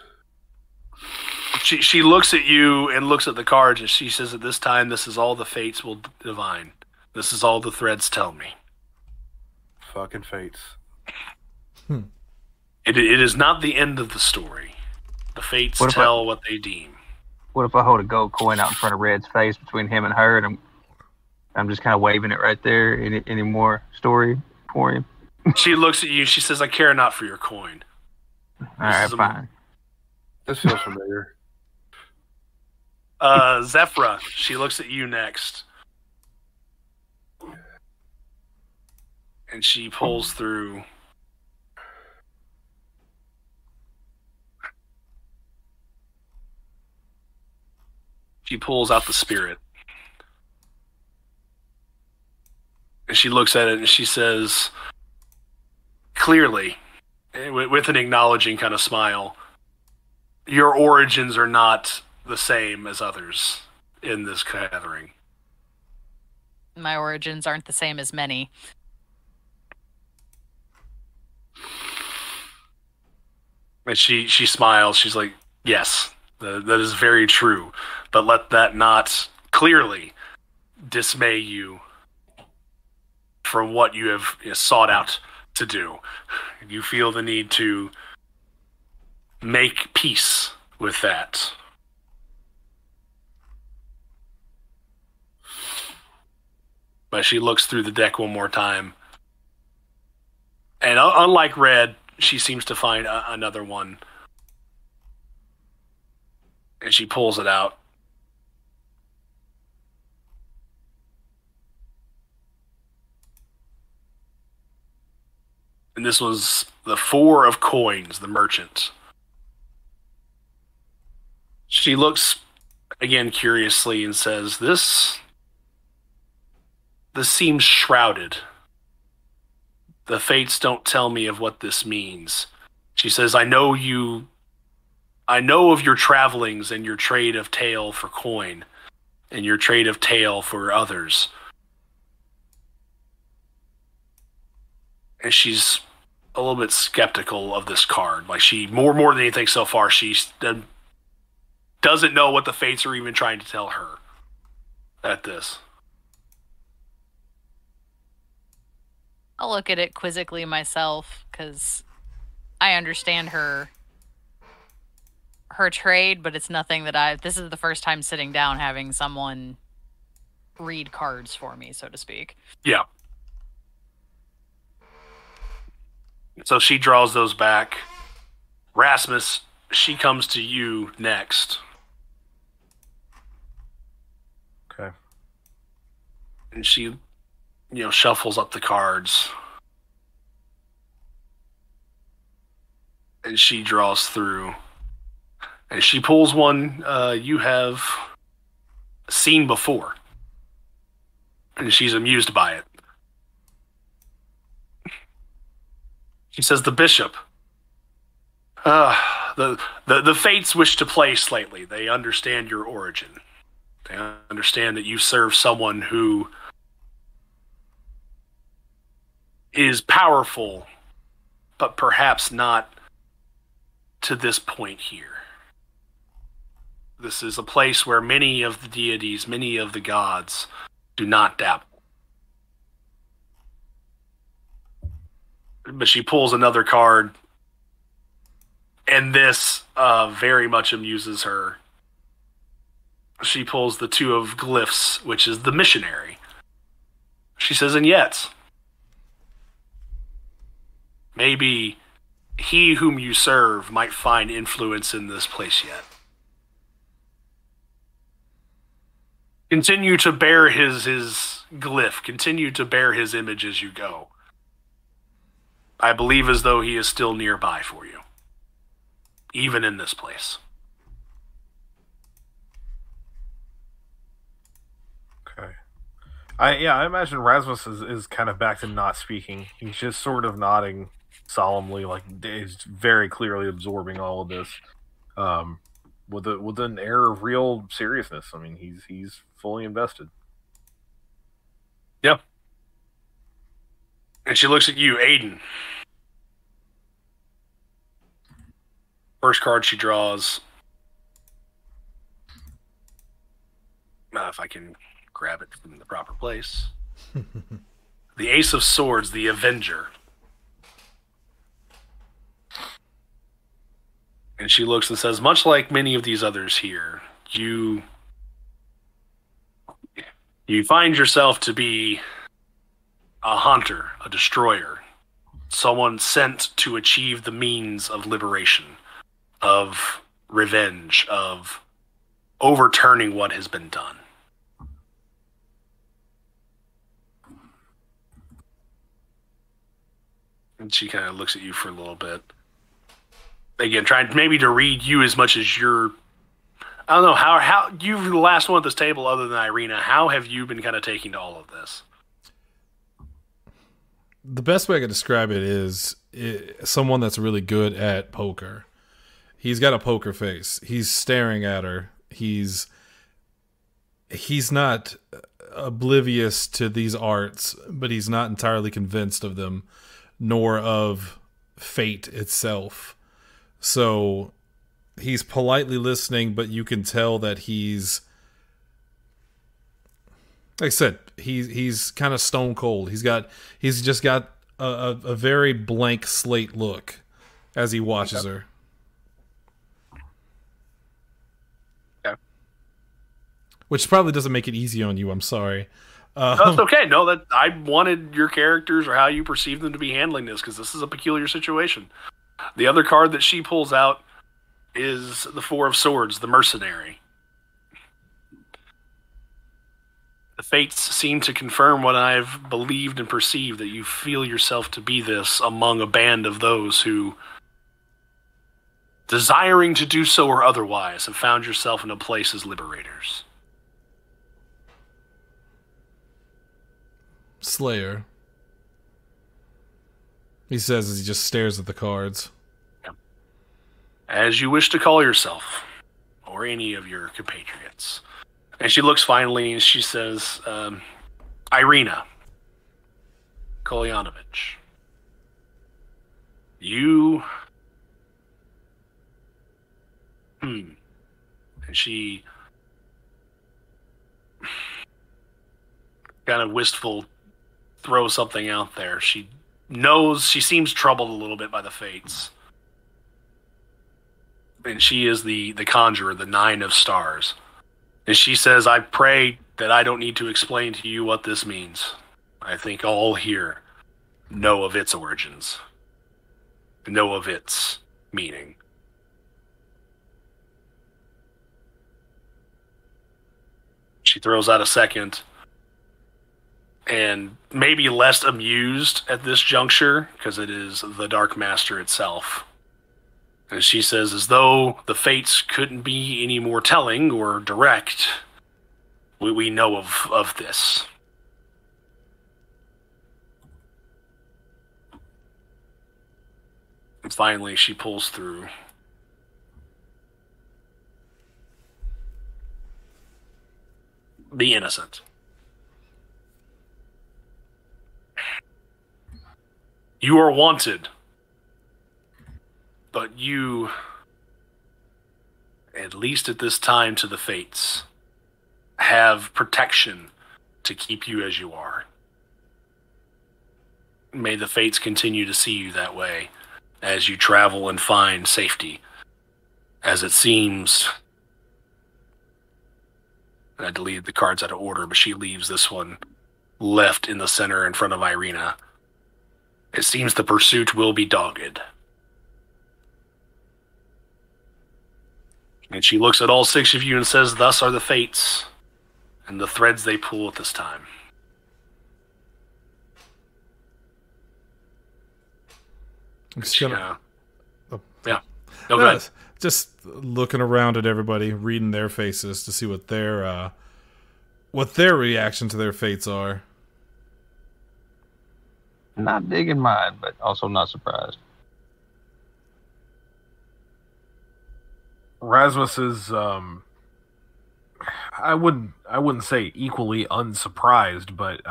She looks at you and looks at the cards, and she says, "At this time, this is all the fates will divine. This is all the threads tell me." Fucking fates. It is not the end of the story. The fates tell what they deem. What if I hold a gold coin out in front of Red's face between him and her, and I'm just kind of waving it right there? Any more story for him? She looks at you. She says, "I care not for your coin." All right, fine. This feels familiar. Zephyra, she looks at you next. And she pulls through. She pulls out the spirit. And she looks at it and she says, clearly, with an acknowledging kind of smile, your origins are not the same as others in this gathering. My origins aren't the same as many. And she smiles. She's like, yes, that is very true. But let that not clearly dismay you from what you have sought out to do. You feel the need to make peace with that. But she looks through the deck one more time. And unlike Red, she seems to find another one. And she pulls it out. And this was the 4 of coins, the merchant. She looks again curiously and says, This seems shrouded. The fates don't tell me of what this means. She says, I know of your travelings and your trade of tail for coin and your trade of tail for others. And she's a little bit skeptical of this card. Like, she, more than anything so far, she doesn't know what the fates are even trying to tell her at this. I'll look at it quizzically myself, because I understand her trade, but it's nothing that this is the first time sitting down having someone read cards for me, so to speak. Yeah. So she draws those back. Rasmus, she comes to you next. Okay. And she, shuffles up the cards. And she draws through. And she pulls one you have seen before. And she's amused by it. She says, the bishop. The fates wish to play slightly. They understand your origin. They understand that you serve someone who is powerful, but perhaps not to this point here. This is a place where many of the deities, many of the gods do not dabble. But she pulls another card, and this very much amuses her. She pulls the 2 of glyphs, which is the missionary. She says, and yet, maybe he whom you serve might find influence in this place yet. Continue to bear his glyph. Continue to bear his image as you go. I believe as though he is still nearby for you. Even in this place. Okay. I imagine Rasmus is kind of back to not speaking. He's just sort of nodding solemnly, like he's very clearly absorbing all of this. with an air of real seriousness. I mean, he's fully invested. Yep. And she looks at you, Aiden. First card she draws. If I can grab it from the proper place. The Ace of Swords, the Avenger. And she looks and says, much like many of these others here, you find yourself to be a hunter, a destroyer, someone sent to achieve the means of liberation, of revenge, of overturning what has been done. And she kind of looks at you for a little bit. Again, trying maybe to read you as much as you're... I don't know, how you're the last one at this table other than Irina. How have you been kind of taking to all of this? The best way I can describe it is someone that's really good at poker. He's got a poker face. He's staring at her. He's not oblivious to these arts, but he's not entirely convinced of them, nor of fate itself. So he's politely listening, but you can tell that he's, like I said, he's kind of stone cold. He's just got a very blank slate look as he watches her. Which probably doesn't make it easy on you. I'm sorry. No, that's okay. No, that I wanted your characters or how you perceive them to be handling this, because this is a peculiar situation. The other card that she pulls out is the Four of Swords, the Mercenary. The fates seem to confirm what I've believed and perceived, that you feel yourself to be this among a band of those who, desiring to do so or otherwise, have found yourself in a place as liberators. Slayer. He says as he just stares at the cards. As you wish to call yourself, or any of your compatriots. And she looks finally and she says, Irina Kolyanovich, you... And she kind of wistful throws something out there. She knows, she seems troubled a little bit by the fates. And she is the conjurer, the Nine of Stars. And she says, I pray that I don't need to explain to you what this means. I think all here know of its origins, know of its meaning. She throws out a second, and maybe less amused at this juncture, because it is the Dark Master itself. And she says, as though the fates couldn't be any more telling or direct, we know of this. And finally, she pulls through. The Innocent. You are wanted. But you, at least at this time to the fates, have protection to keep you as you are. May the fates continue to see you that way as you travel and find safety. As it seems, I deleted the cards out of order, but she leaves this one left in the center in front of Irina. It seems the pursuit will be dogged. And she looks at all six of you and says, thus are the fates and the threads they pull at this time. I'm just gonna... Yeah. No, go ahead. Just looking around at everybody, reading their faces to see what their reaction to their fates are. Not digging mine, but also not surprised. Rasmus is I wouldn't say equally unsurprised, but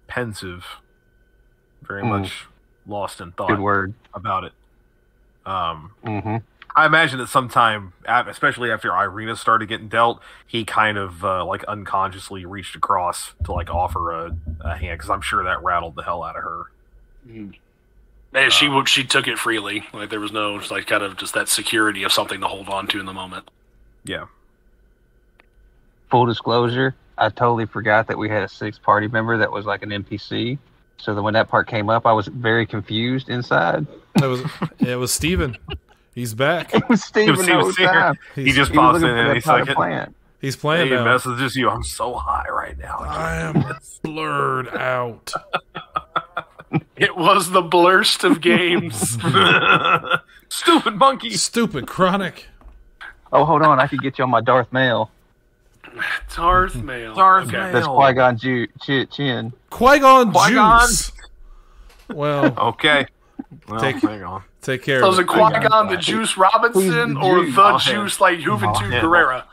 pensive, very much lost in thought. Good word. About it. I imagine that sometime, especially after Irina started getting dealt, he kind of like unconsciously reached across to like offer a hand, because I'm sure that rattled the hell out of her. And she took it freely. Like there was no like kind of just that security of something to hold on to in the moment. Yeah. Full disclosure, I totally forgot that we had a 6th party member that was like an NPC. So that when that part came up, I was very confused inside. It was Steven. He's back. It was Steven the whole time. He just pops in and he's like, he's playing hey, now. messages you. I'm so high right now. I am blurred out. It was the blurst of games. Stupid monkey. Stupid chronic. Oh, hold on. I could get you on my Darth Mail. Darth Mail. That's Qui-Gon Jinn. Qui-Gon Juice. Well, okay. Well, take care. So is of it Qui-Gon the Juice Robinson or the Juice like Juventud Guerrera?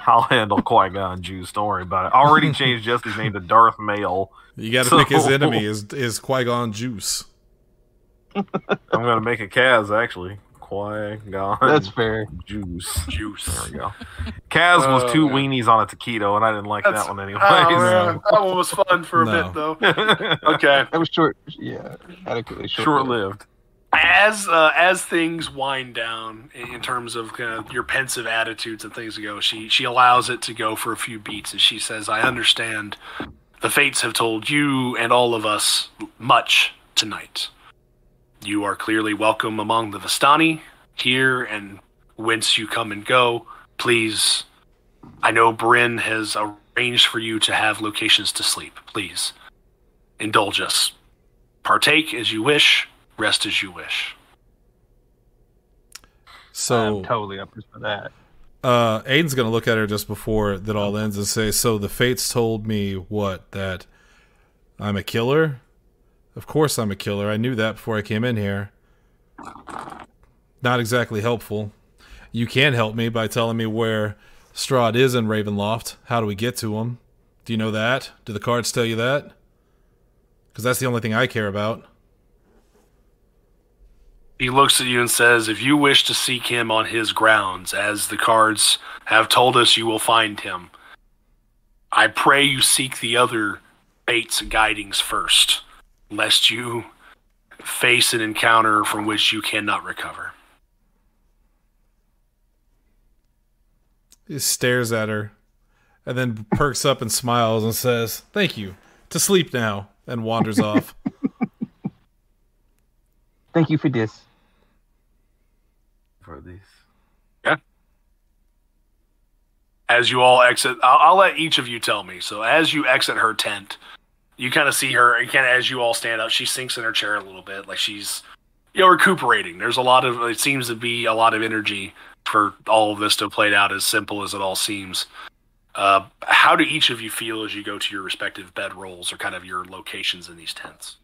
I'll handle Qui-Gon Juice. Don't worry about it. I already changed Jesse's name to Darth Mail. You got to pick his enemy. Is Qui-Gon Juice? I'm gonna make a Kaz actually. Qui-Gon. That's fair. Juice. There we go. Kaz was 2 weenies on a taquito, and I didn't like that one anyway. That one was fun for a bit, though. Okay. That was short. Yeah, adequately short-lived. As things wind down in terms of kind of your pensive attitudes and things go, she allows it to go for a few beats, and she says, "I understand. The fates have told you and all of us much tonight. You are clearly welcome among the Vistani, here and whence you come and go. Please, I know Bryn has arranged for you to have locations to sleep. Please, indulge us. Partake as you wish, rest as you wish." So I'm totally up for that. Aiden's going to look at her just before that all ends and say, so the fates told me what? That I'm a killer? Of course I'm a killer. I knew that before I came in here. Not exactly helpful. You can help me by telling me where Strahd is in Ravenloft. How do we get to him? Do you know that? Do the cards tell you that? Because that's the only thing I care about. He looks at you and says, "If you wish to seek him on his grounds, as the cards have told us you will find him, I pray you seek the other fates and guidings first, lest you face an encounter from which you cannot recover." He stares at her, and then perks up and smiles and says, "Thank you. To sleep now," and wanders off. Thank you for this. Yeah. As you all exit, I'll let each of you tell me. So as you exit her tent, you kind of see her, and kind of as you all stand up, she sinks in her chair a little bit, like she's, recuperating. There's it seems to be a lot of energy for all of this to have played out, as simple as it all seems. How do each of you feel as you go to your respective bedrolls or kind of your locations in these tents?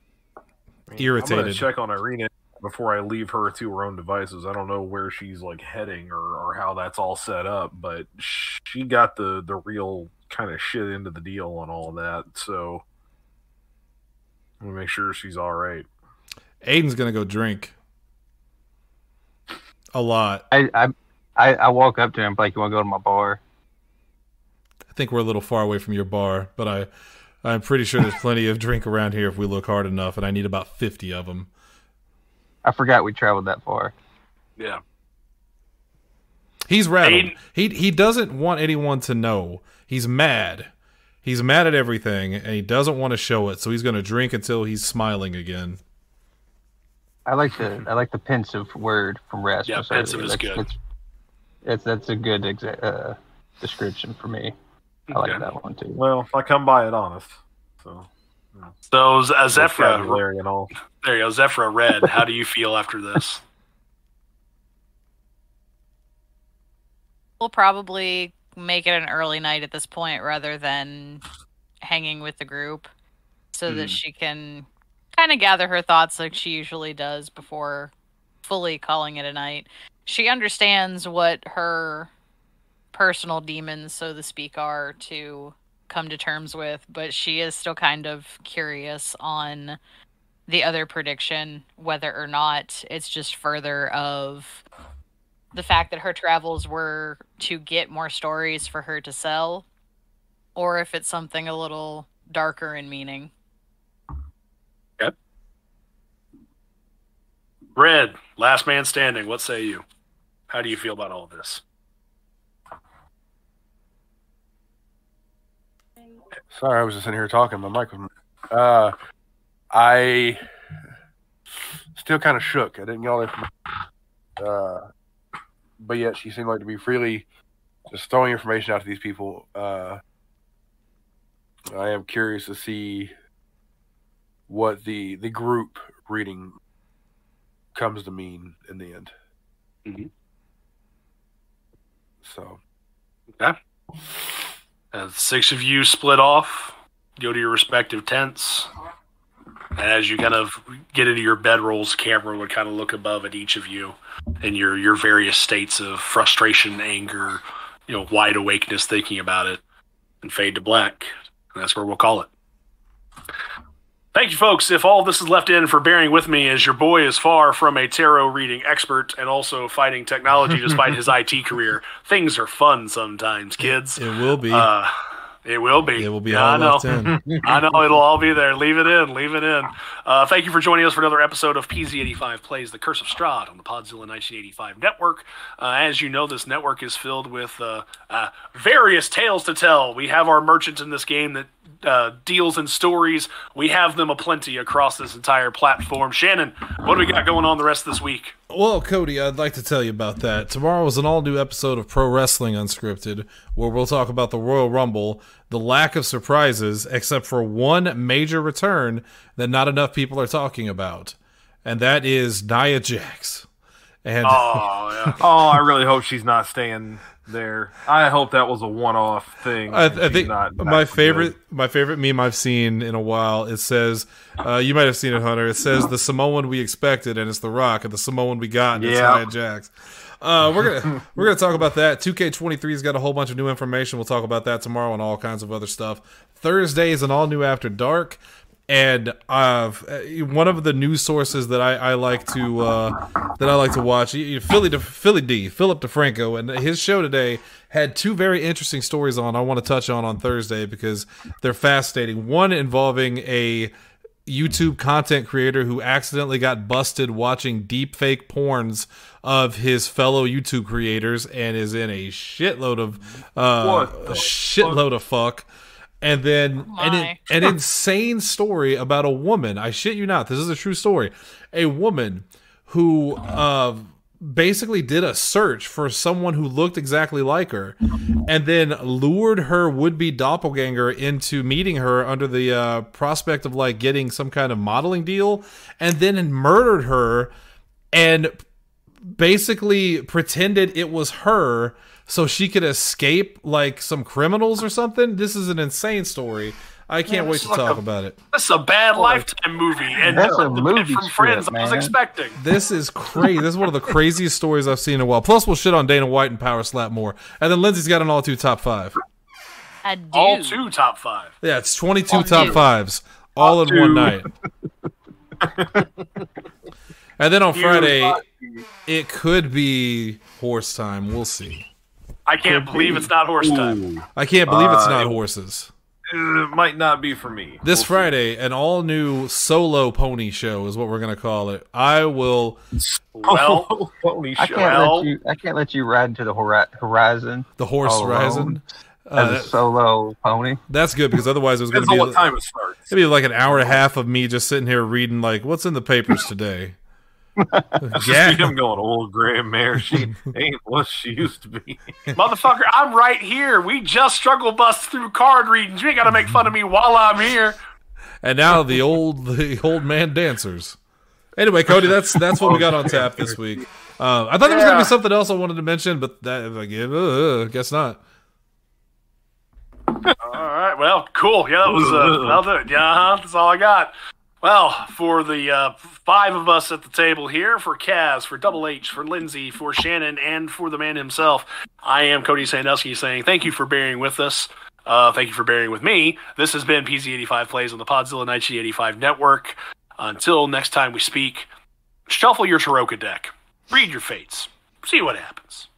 Irritated. I'm going to check on Irina before I leave her to her own devices. I don't know where she's like heading or how that's all set up, but she got the real kind of shit into the deal on all of that, so I'm gonna make sure she's all right. Aiden's gonna go drink a lot. I walk up to him like, "You want to go to my bar?" I think we're a little far away from your bar, but I'm pretty sure there's plenty of drink around here if we look hard enough, and I need about 50 of them. I forgot we traveled that far. Yeah. He's rattled. He doesn't want anyone to know. He's mad. He's mad at everything, and he doesn't want to show it, so he's going to drink until he's smiling again. I like the pensive word from Rasmus. Yeah, pensive is good. That's a good description for me. I like that one too. Well, I come by it honest. So Zephyra, and all. There you go, Zephyra Red. How do you feel after this? We'll probably make it an early night at this point rather than hanging with the group, so that she can kind of gather her thoughts like she usually does before fully calling it a night. She understands what her personal demons, so to speak, are to come to terms with, but she is still kind of curious on the other prediction, whether or not it's just further of the fact that her travels were to get more stories for her to sell, or if it's something a little darker in meaning. Yep. Red, last man standing. What say you? How do you feel about all of this? Sorry, I was just sitting here talking. My mic was. I still kind of shook. I didn't get all the information. But yet she seemed like to be freely just throwing information out to these people. I am curious to see what the group reading comes to mean in the end. Mm-hmm. So, okay. As 6 of you split off, go to your respective tents. As you kind of get into your bedrolls, camera would kind of look above at each of you and your various states of frustration, anger, wide awakeness, thinking about it, and fade to black. And that's where we'll call it. Thank you, folks. If all this is left in for bearing with me, as your boy is far from a tarot reading expert and also fighting technology despite his IT career, things are fun sometimes, kids. It will be. It will be. It will be all left in. I know it'll all be there. Leave it in. Leave it in. Thank you for joining us for another episode of PZ85 Plays The Curse of Strahd on the Podzilla 1985 network. As you know, this network is filled with various tales to tell. We have our merchant in this game that deals in stories. We have them aplenty across this entire platform. Shannon, what do we got going on the rest of this week? Well, Cody, I'd like to tell you about that. Tomorrow is an all-new episode of Pro Wrestling Unscripted, where we'll talk about the Royal Rumble, the lack of surprises, except for one major return that not enough people are talking about, and that is Nia Jax. And yeah. Oh, I really hope she's not staying there. I hope that was a one-off thing. I think my favorite meme I've seen in a while, it says, you might have seen it, Hunter, it says the Samoan we expected, and it's The Rock, and the Samoan we got, and it's Nia Jax. We're gonna talk about that. 2K23's got a whole bunch of new information. We'll talk about that tomorrow and all kinds of other stuff. Thursday is an all new After Dark. And one of the news sources that I like to watch, Philip DeFranco, and his show today had 2 very interesting stories I want to touch on Thursday because they're fascinating. One involving a YouTube content creator who accidentally got busted watching deepfake porns of his fellow YouTube creators and is in a shitload of fuck. And then an insane story about a woman. I shit you not. This is a true story. A woman who basically did a search for someone who looked exactly like her and then lured her would-be doppelganger into meeting her under the prospect of like getting some kind of modeling deal, and then murdered her and basically pretended it was her so she could escape like some criminals or something. This is an insane story. I can't wait to talk about it. This is a bad Lifetime movie, and That's a the movie bit from script, Friends I was man. expecting. This is crazy. This is one of the craziest stories I've seen in a while. Plus, we'll shit on Dana White and Power Slap more. And then Lindsay's got an all-2 top 5. I do. All 2 top 5. Yeah, it's 22 top 5s all in one night. And then on Friday, it could be horse time. We'll see. I can't believe it's not horse time. I can't believe it's not horses. It might not be for me. This Friday, an all-new solo pony show is what we're going to call it. I will... Well, Holy shit. I can't let you ride into the horizon. The horse all horizon. alone as a solo pony. That's good, because otherwise it was going Depends to on be... what time it starts. It'd be like an hour and a half of me just sitting here reading, like, what's in the papers today? Yeah, I'm going, old grandmare. She ain't what she used to be. motherfucker, I'm right here. We just struggle bust through card readings. You ain't got to make fun of me while I'm here. And now the old man dancers. Anyway, Cody, that's what we got on tap this week. I thought there was going to be something else I wanted to mention, but guess not. All right, well, cool. Yeah, that'll do it. Yeah, that's all I got. Well, for the 5 of us at the table here, for Kaz, for Double H, for Lindsay, for Shannon, and for the man himself, I am Cody Sandusky saying thank you for bearing with us. Thank you for bearing with me. This has been PZ85 Plays on the Podzilla 1985 Network. Until next time we speak, shuffle your Taroka deck, read your fates, see what happens.